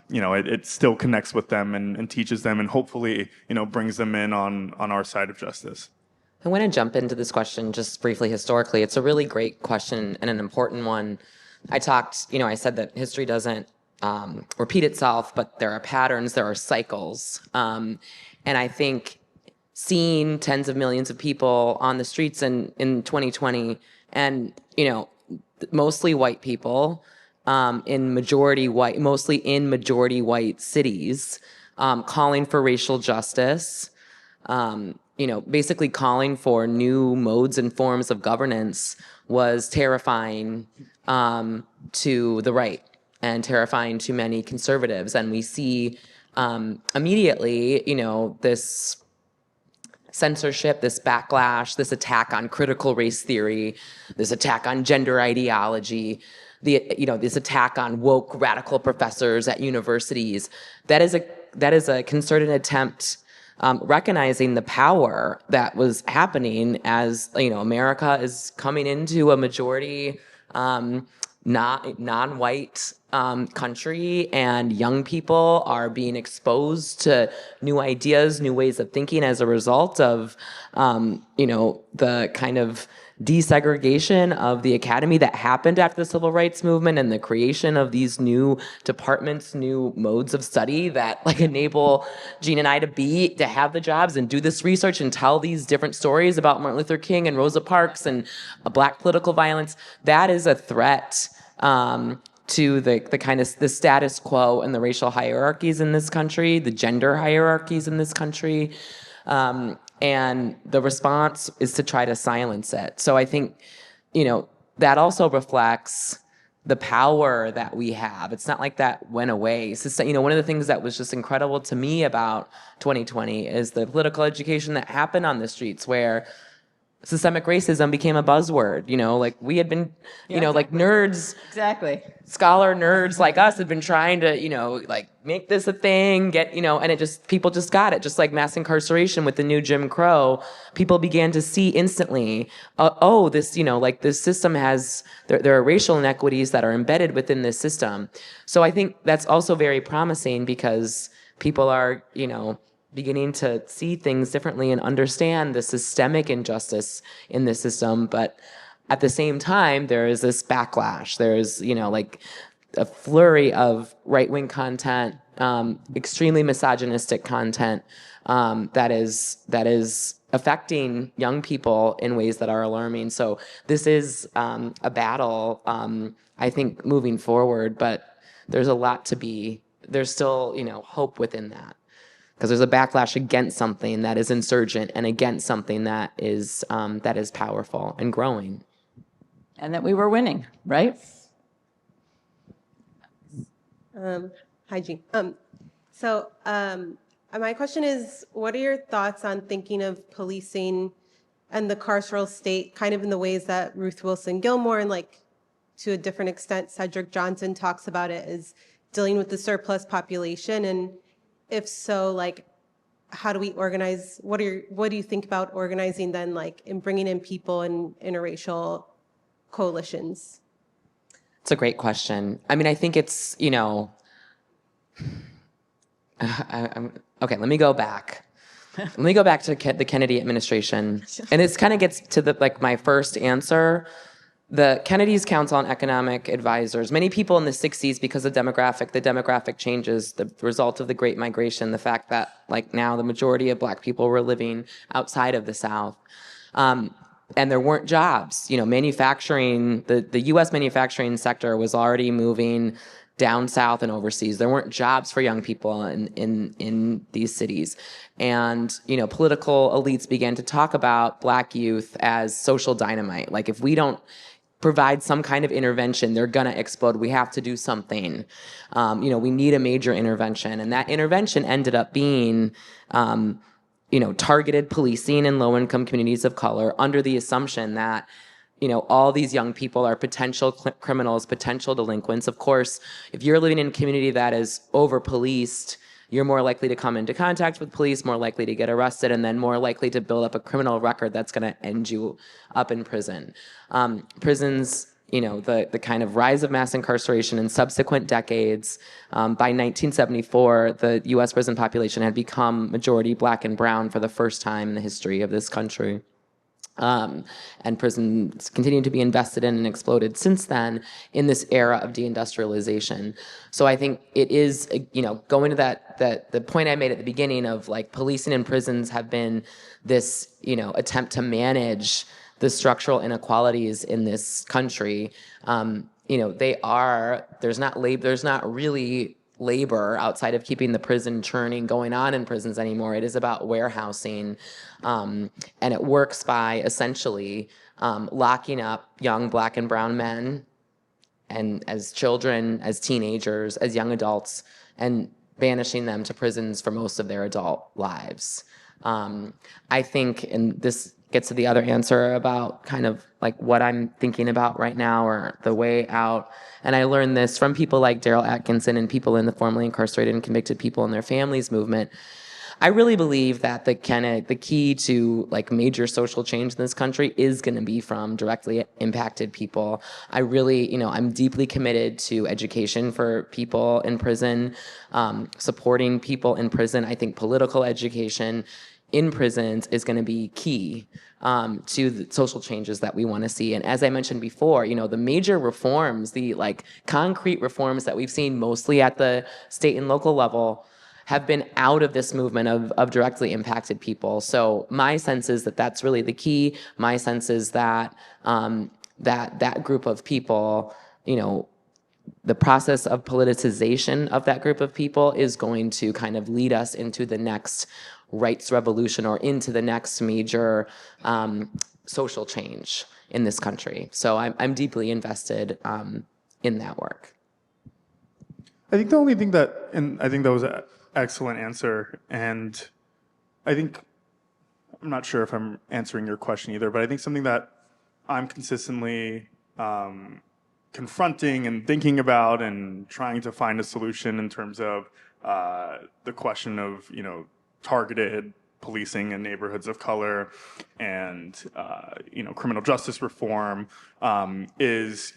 it still connects with them and teaches them, and hopefully brings them in on our side of justice. I want to jump into this question just briefly historically. It's a really great question and an important one. I said that history doesn't repeat itself, but there are patterns, there are cycles. And I think seeing tens of millions of people on the streets in 2020, and mostly white people, mostly in majority white cities, calling for racial justice, basically calling for new modes and forms of governance, was terrifying to the right and terrifying to many conservatives. And we see immediately, this censorship, this backlash, this attack on critical race theory, this attack on gender ideology, this attack on woke radical professors at universities. That is a concerted attempt, recognizing the power that was happening as America is coming into a majority non-white country, and young people are being exposed to new ideas, new ways of thinking as a result of the kind of desegregation of the academy that happened after the civil rights movement, and the creation of these new departments, new modes of study that enable Jeanne and I to have the jobs and do this research and tell these different stories about Martin Luther King and Rosa Parks and Black political violence. That is a threat to the kind of the status quo and the racial hierarchies in this country, the gender hierarchies in this country. And the response is to try to silence it. So I think, that also reflects the power that we have. It's not like that went away. So, one of the things that was just incredible to me about 2020 is the political education that happened on the streets, where systemic racism became a buzzword. We had been, nerds, Exactly. scholar nerds like us had been trying to, make this a thing, and people just got it. Just like mass incarceration with the new Jim Crow, people began to see instantly, this system has, there are racial inequities that are embedded within this system. So I think that's also very promising, because people are, beginning to see things differently and understand the systemic injustice in this system. But at the same time, there is this backlash. There's, a flurry of right-wing content, extremely misogynistic content, that is affecting young people in ways that are alarming. So this is a battle, I think, moving forward, but there's there's still, hope within that. Because there's a backlash against something that is insurgent and against something that is powerful and growing. And that we were winning, right? Hi, Jean. My question is, what are your thoughts on thinking of policing and the carceral state kind of in the ways that Ruth Wilson Gilmore and like to a different extent Cedric Johnson talks about it, is dealing with the surplus population? And if so, like, how do we organize? What do you think about organizing then, like in bringing in people in interracial coalitions? It's a great question. I mean, I think it's, okay, let me go back. Let me go back to the Kennedy administration. And this kind of gets to my first answer. The Kennedy's Council on Economic Advisors, many people in the 60s, because of the demographic changes, the result of the Great Migration, the fact that now the majority of Black people were living outside of the South. And there weren't jobs. Manufacturing, the U.S. manufacturing sector was already moving down south and overseas. There weren't jobs for young people in these cities. And, political elites began to talk about Black youth as social dynamite. Like, if we don't provide some kind of intervention, they're gonna explode. We have to do something. We need a major intervention. And that intervention ended up being targeted policing in low-income communities of color under the assumption that all these young people are potential criminals, potential delinquents. Of course, if you're living in a community that is over-policed, you're more likely to come into contact with police, more likely to get arrested, and then more likely to build up a criminal record that's going to end you up in prison. Prisons, the kind of rise of mass incarceration in subsequent decades. By 1974, the U.S. prison population had become majority Black and brown for the first time in the history of this country. And prisons continue to be invested in and exploded since then in this era of deindustrialization. So I think it is, going to the point I made at the beginning of policing and prisons have been this, attempt to manage the structural inequalities in this country. There's not really labor outside of keeping the prison churning going on in prisons anymore. It is about warehousing. And it works by essentially locking up young Black and brown men and as children, as teenagers, as young adults, and banishing them to prisons for most of their adult lives. I think, and this gets to the other answer about kind of what I'm thinking about right now or the way out. And I learned this from people like Daryl Atkinson and people in the formerly incarcerated and convicted people and their families movement. I really believe that the key to major social change in this country is going to be from directly impacted people. I really, I'm deeply committed to education for people in prison, supporting people in prison. I think political education in prisons is going to be key to the social changes that we want to see. And as I mentioned before, the major reforms, the concrete reforms that we've seen mostly at the state and local level have been out of this movement of directly impacted people. So my sense is that that's really the key. My sense is that that group of people, the process of politicization of that group of people is going to kind of lead us into the next rights revolution or into the next major social change in this country. So I'm deeply invested in that work. I think the only thing and I think that was an excellent answer, and I'm not sure if I'm answering your question either, but I think something that I'm consistently confronting and thinking about and trying to find a solution in terms of the question of, targeted policing in neighborhoods of color and, criminal justice reform is,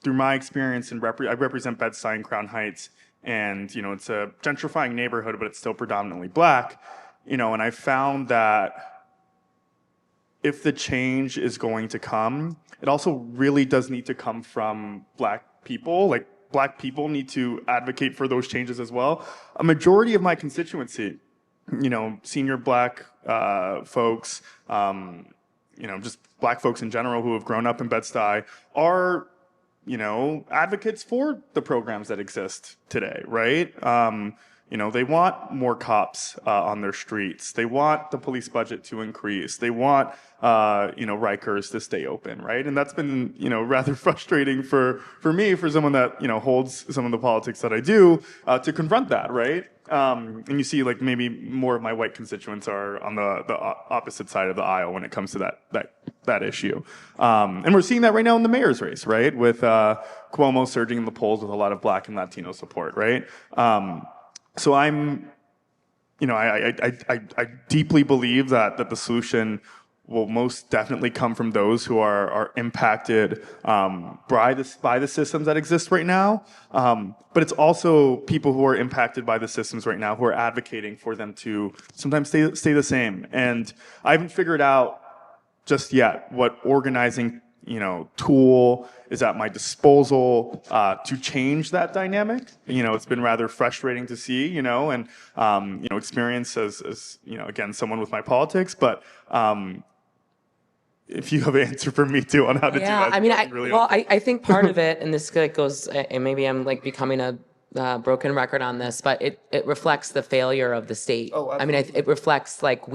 through my experience, and I represent Bed-Stuy and Crown Heights, and, it's a gentrifying neighborhood, but it's still predominantly Black, and I found that if the change is going to come, it also really does need to come from Black people. Black people need to advocate for those changes as well. A majority of my constituency, senior Black folks, just Black folks in general who have grown up in Bed-Stuy are, advocates for the programs that exist today, right? You know, they want more cops on their streets. They want the police budget to increase. They want, Rikers to stay open, right? And that's been, rather frustrating for me, for someone that, holds some of the politics that I do, to confront that, right? And you see, like, maybe more of my white constituents are on the opposite side of the aisle when it comes to that issue. And we're seeing that right now in the mayor's race, right? With Cuomo surging in the polls with a lot of Black and Latino support, right? So I deeply believe that the solution will most definitely come from those who are impacted by the systems that exist right now. But it's also people who are impacted by the systems right now who are advocating for them to sometimes stay the same. And I haven't figured out just yet what organizing tool is at my disposal to change that dynamic. It's been rather frustrating to see, and experience as again, someone with my politics, but if you have an answer for me too on how to do that. I mean, really I think part of it, and this goes, and maybe I'm like becoming a broken record on this, but it reflects the failure of the state. Oh, I mean, it reflects like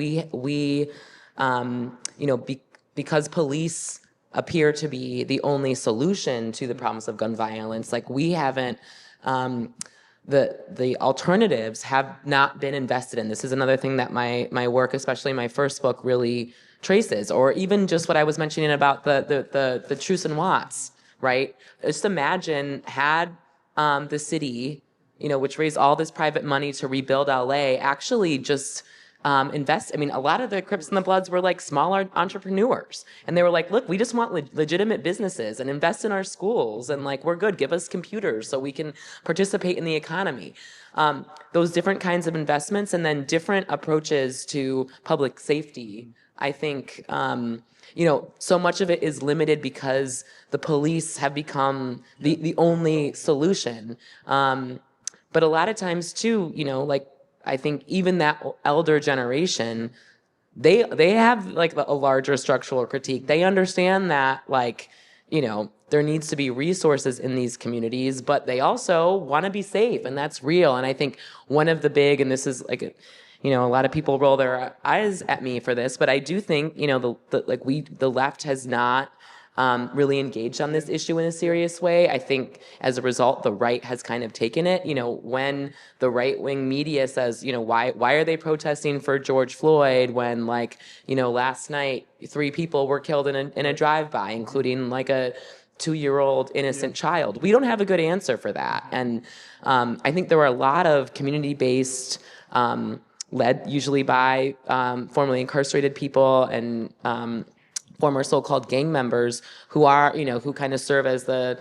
because police appear to be the only solution to the problems of gun violence. Like we haven't, the alternatives have not been invested in. This is another thing that my work, especially my first book, really traces, or even just what I was mentioning about the Truce and Watts, right? Just imagine had the city, which raised all this private money to rebuild LA, actually just invest. I mean, a lot of the Crips and the Bloods were like smaller entrepreneurs, and they were like, "Look, we just want legitimate businesses and invest in our schools, and like we're good. Give us computers so we can participate in the economy." Those different kinds of investments, and then different approaches to public safety. I think so much of it is limited because the police have become the only solution. But a lot of times too, like. I think even that elder generation, they have like a larger structural critique. They understand that there needs to be resources in these communities, but they also want to be safe, and that's real. And I think one of the big, and this is like, a lot of people roll their eyes at me for this, but I do think the left has not really engaged on this issue in a serious way. I think as a result, the right has kind of taken it. When the right-wing media says, why are they protesting for George Floyd when last night 3 people were killed in a drive-by, including like a 2-year-old innocent child. We don't have a good answer for that. And I think there were a lot of community-based, led usually by formerly incarcerated people and former so-called gang members who are, who kind of serve as the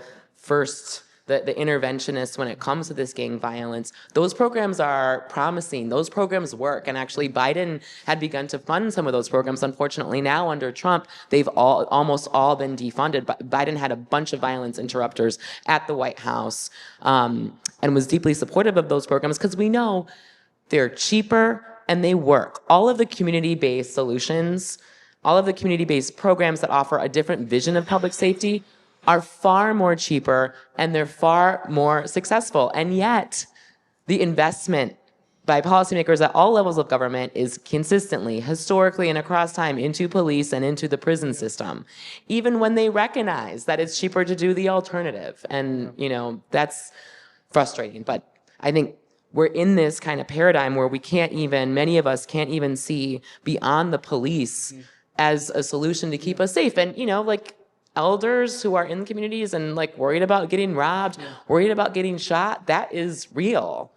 interventionists when it comes to this gang violence. Those programs are promising. Those programs work. And actually Biden had begun to fund some of those programs. Unfortunately, now under Trump, they've almost all been defunded. Biden had a bunch of violence interrupters at the White House and was deeply supportive of those programs because we know they're cheaper and they work. All of the community-based solutions, all of the community-based programs that offer a different vision of public safety are far more cheaper and they're far more successful. And yet, the investment by policymakers at all levels of government is consistently, historically, and across time into police and into the prison system, even when they recognize that it's cheaper to do the alternative. And, that's frustrating. But I think we're in this kind of paradigm where many of us can't even see beyond the police as a solution to keep us safe. And, elders who are in communities and worried about getting robbed, worried about getting shot, that is real.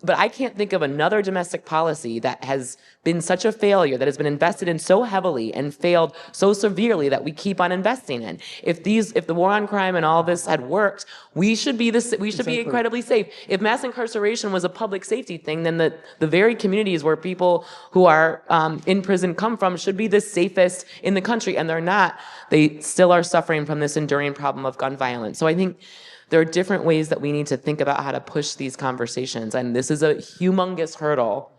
But I can't think of another domestic policy that has been such a failure, that has been invested in so heavily and failed so severely that we keep on investing in. If the war on crime and all this had worked, we should be incredibly safe. If mass incarceration was a public safety thing, then the very communities where people who are in prison come from should be the safest in the country, and they're not. They still are suffering from this enduring problem of gun violence. So I think there are different ways that we need to think about how to push these conversations. And this is a humongous hurdle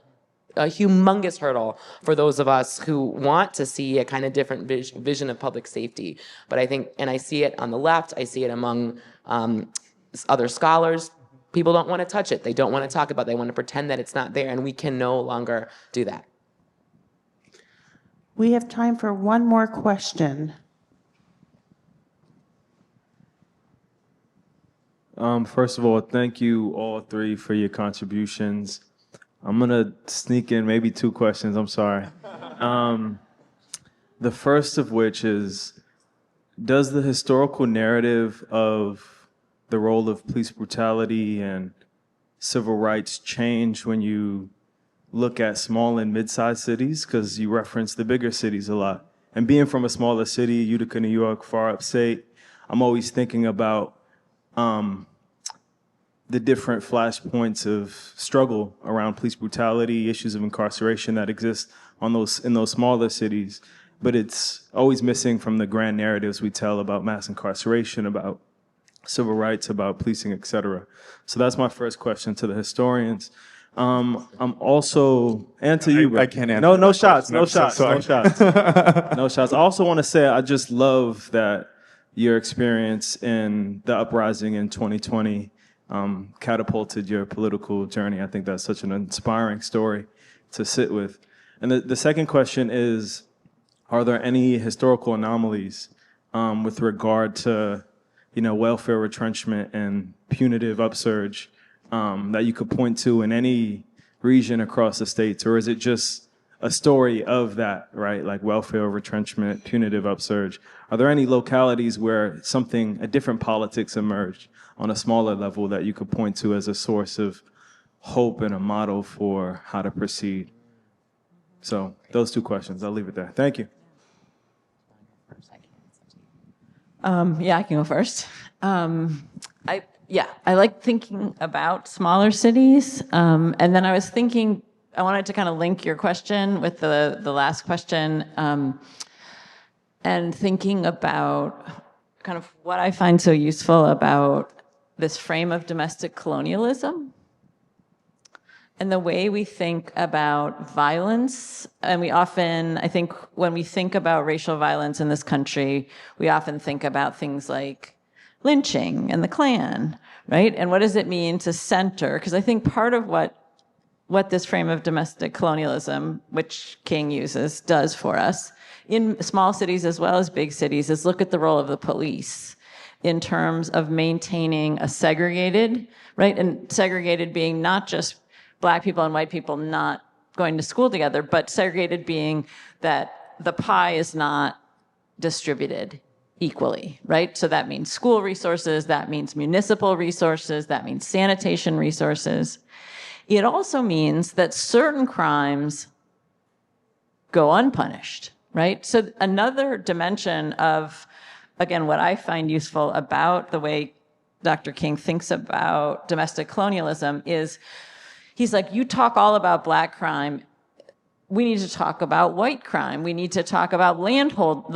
for those of us who want to see a kind of different vision of public safety. But I think, and I see it on the left, I see it among other scholars, people don't want to touch it. They don't want to talk about it. They want to pretend that it's not there, and we can no longer do that. We have time for one more question. First of all, thank you all three for your contributions. I'm gonna sneak in maybe two questions, I'm sorry. The first of which is, does the historical narrative of the role of police brutality and civil rights change when you look at small and mid-sized cities? Because you reference the bigger cities a lot. And being from a smaller city, Utica, New York, far upstate, I'm always thinking about the different flashpoints of struggle around police brutality, issues of incarceration that exist in those smaller cities. But it's always missing from the grand narratives we tell about mass incarceration, about civil rights, about policing, et cetera. So that's my first question to the historians. I'm also, and to you, bro. I can't answer. No shots, no so shots, no sorry. shots. No shots. I also want to say I just love that your experience in the uprising in 2020 catapulted your political journey. I think that's such an inspiring story to sit with. And the second question is, are there any historical anomalies with regard to, welfare retrenchment and punitive upsurge that you could point to in any region across the states? Or is it just a story of that, right? Like welfare retrenchment, punitive upsurge. Are there any localities where a different politics emerged on a smaller level that you could point to as a source of hope and a model for how to proceed? So those two questions, I'll leave it there. Thank you. Yeah, I can go first. I like thinking about smaller cities. And then I was thinking, I wanted to kind of link your question with the last question, and thinking about kind of what I find so useful about this frame of domestic colonialism and the way we think about violence. And we often, I think when we think about racial violence in this country, we often think about things like lynching and the Klan, right? And what does it mean to center? Because I think part of what this frame of domestic colonialism, which King uses, does for us in small cities as well as big cities is look at the role of the police in terms of maintaining a segregated, right? And segregated being not just Black people and white people not going to school together, but segregated being that the pie is not distributed equally, right? So that means school resources, that means municipal resources, that means sanitation resources. It also means that certain crimes go unpunished, right? So another dimension of, again, what I find useful about the way Dr. King thinks about domestic colonialism is he's like, you talk all about Black crime. We need to talk about white crime. We need to talk about landlords.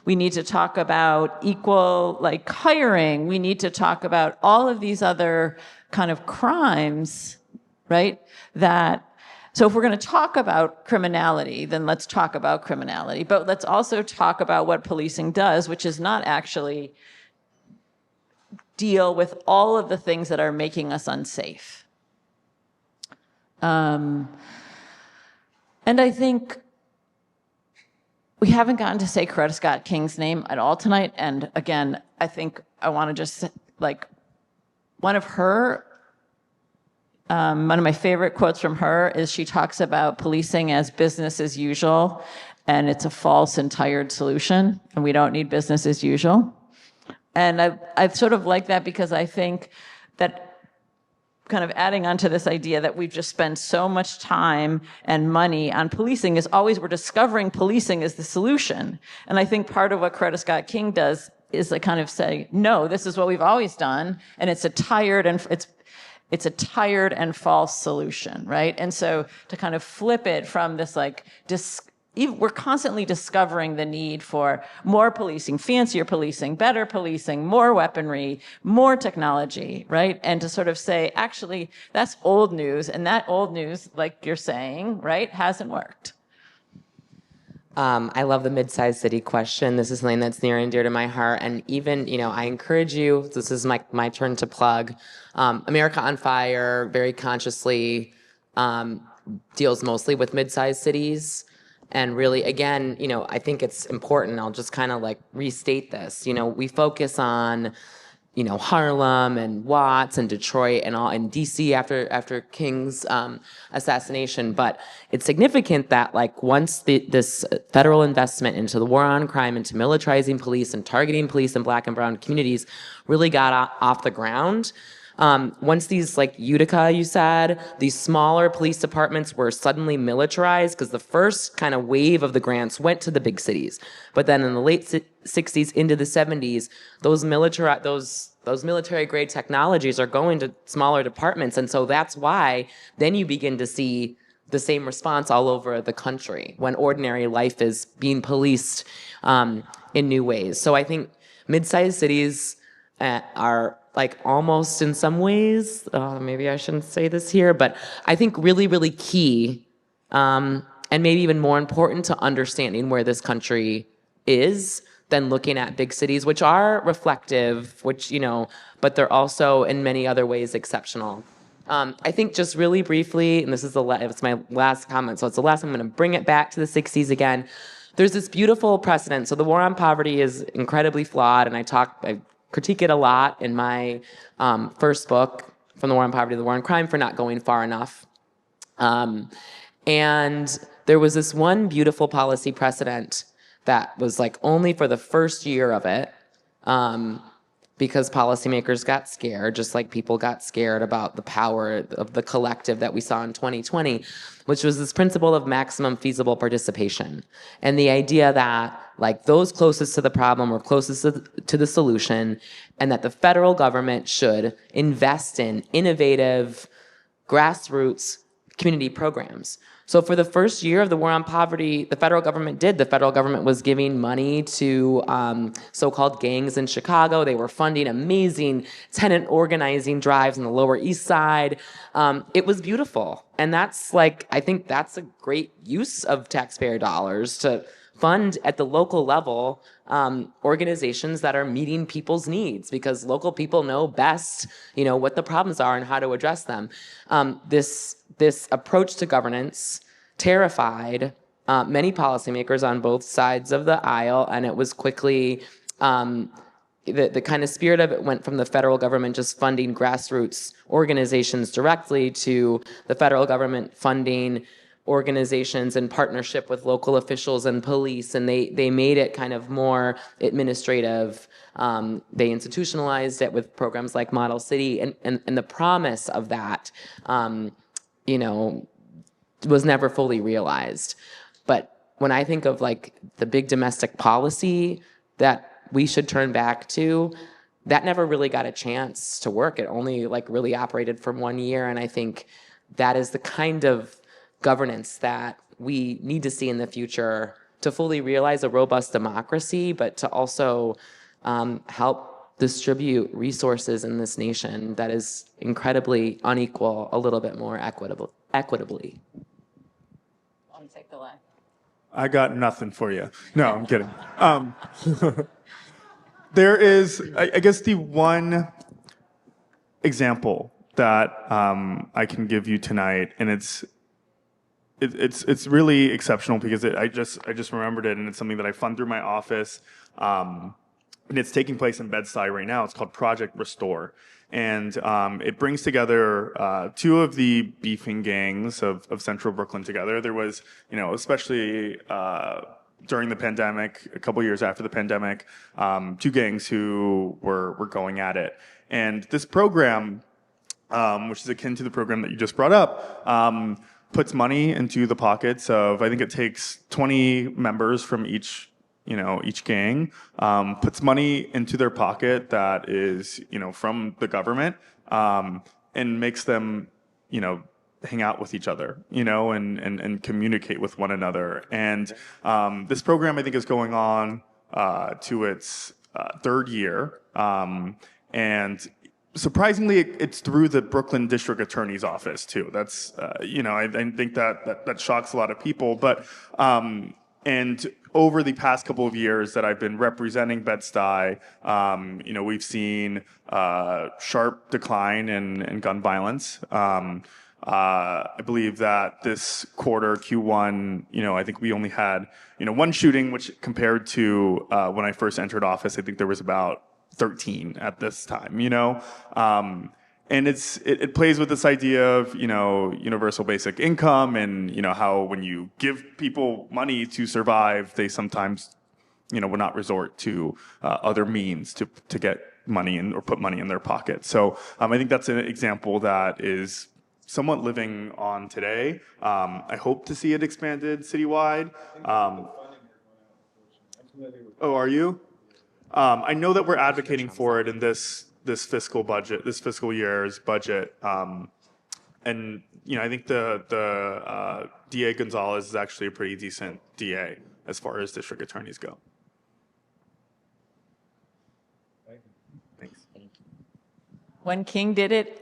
We need to talk about equal, hiring. We need to talk about all of these other kind of crimes, right? So if we're going to talk about criminality, then let's talk about criminality. But let's also talk about what policing does, which is not actually deal with all of the things that are making us unsafe. And I think we haven't gotten to say Coretta Scott King's name at all tonight. And again, I think I want to just one of my favorite quotes from her is she talks about policing as business as usual, and it's a false and tired solution, and we don't need business as usual. And I sort of like that because I think that kind of adding on to this idea that we've just spent so much time and money on policing is always we're discovering policing is the solution. And I think part of what Coretta Scott King does is to kind of say, no, this is what we've always done, and it's a tired and false solution, right? And so to kind of flip it from this we're constantly discovering the need for more policing, fancier policing, better policing, more weaponry, more technology, right? And to sort of say, actually, that's old news, and that old news, like you're saying, right, hasn't worked. I love the mid-sized city question. This is something that's near and dear to my heart. And even, I encourage you, this is my turn to plug. America on Fire very consciously deals mostly with mid-sized cities. And really, again, I think it's important. I'll just kind of like restate this. We focus on Harlem and Watts and Detroit and all, and DC after King's assassination. But it's significant that like once this federal investment into the war on crime, into militarizing police and targeting police in Black and brown communities really got off the ground. Once these, like Utica, you said, these smaller police departments were suddenly militarized because the first kind of wave of the grants went to the big cities. But then in the late 60s into the 70s, those military grade technologies are going to smaller departments. And so that's why then you begin to see the same response all over the country when ordinary life is being policed in new ways. So I think mid-sized cities are like almost in some ways, maybe I shouldn't say this here, but I think really, really key and maybe even more important to understanding where this country is than looking at big cities, which are reflective, but they're also in many other ways exceptional. I think just really briefly, and this is it's my last comment, so it's the last, I'm gonna bring it back to the 60s again. There's this beautiful precedent. So the war on poverty is incredibly flawed, and I critique it a lot in my first book, From the War on Poverty to the War on Crime, for not going far enough. And there was this one beautiful policy precedent that was like only for the first year of it, because policymakers got scared, just like people got scared about the power of the collective that we saw in 2020, which was this principle of maximum feasible participation. And the idea that like those closest to the problem were closest to the solution, and that the federal government should invest in innovative grassroots community programs. So for the first year of the war on poverty, the federal government was giving money to so-called gangs in Chicago. They were funding amazing tenant organizing drives on the Lower East Side. It was beautiful. And I think that's a great use of taxpayer dollars to fund at the local level organizations that are meeting people's needs, because local people know best, what the problems are and how to address them. This approach to governance terrified many policymakers on both sides of the aisle, and it was quickly the kind of spirit of it went from the federal government just funding grassroots organizations directly to the federal government funding organizations in partnership with local officials and police, and they made it kind of more administrative. They institutionalized it with programs like Model City, and the promise of that, was never fully realized. But when I think of like the big domestic policy that we should turn back to, that never really got a chance to work. It only like really operated for 1 year, and I think that is the kind of governance that we need to see in the future to fully realize a robust democracy, but to also help distribute resources in this nation that is incredibly unequal a little bit more equitably. I'll take the line. I got nothing for you. No, I'm kidding. There is, I guess, the one example that I can give you tonight, and it's really exceptional because I just remembered it, and it's something that I fund through my office, and it's taking place in Bed-Stuy right now. It's called Project Restore, and it brings together two of the beefing gangs of Central Brooklyn together. There was, especially during the pandemic, a couple years after the pandemic, two gangs who were going at it, and this program, which is akin to the program that you just brought up, puts money into the pockets of, I think it takes 20 members from each gang, puts money into their pocket that is, from the government, and makes them, hang out with each other, and communicate with one another. And this program, I think, is going on to its third year. And surprisingly, it's through the Brooklyn District Attorney's Office too. That's I think that shocks a lot of people. But And over the past couple of years that I've been representing Bed-Stuy, we've seen sharp decline in gun violence. I believe that this quarter, Q1, I think we only had, one shooting, which compared to when I first entered office, I think there was about 13 at this time, and it plays with this idea of, universal basic income and, how when you give people money to survive, they sometimes, will not resort to other means to get money in or put money in their pocket. So I think that's an example that is somewhat living on today. I hope to see it expanded citywide. Oh, are you? I know that we're advocating for it in this fiscal year's budget. And I think the DA Gonzalez is actually a pretty decent DA as far as district attorneys go. Thanks. When King did it,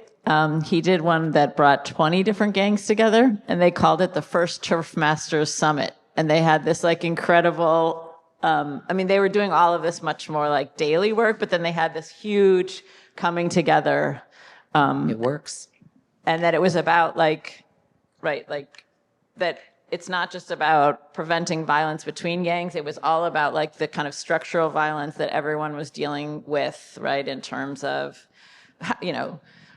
he did one that brought 20 different gangs together, and they called it the first Turf Masters Summit. And they had this incredible, they were doing all of this much more like daily work, but then they had this huge coming together. It works. And that it was about that it's not just about preventing violence between gangs. It was all about the kind of structural violence that everyone was dealing with, right, in terms of,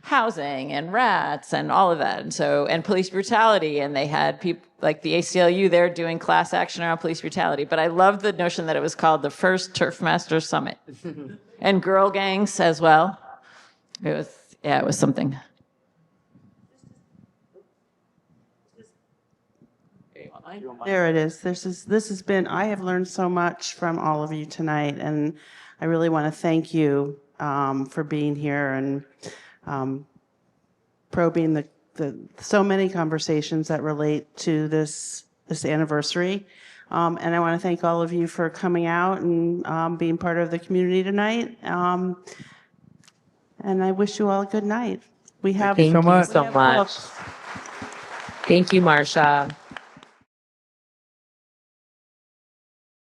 housing and rats and all of that. And police brutality. And they had people like the ACLU there doing class action around police brutality. But I loved the notion that it was called the first Turf Masters Summit. And girl gangs as well. It was something. There it is. This has been, I have learned so much from all of you tonight, and I really want to thank you for being here and probing the so many conversations that relate to this anniversary. And I want to thank all of you for coming out and being part of the community tonight. And I wish you all a good night. Thank you so much. Thank you, Marsha.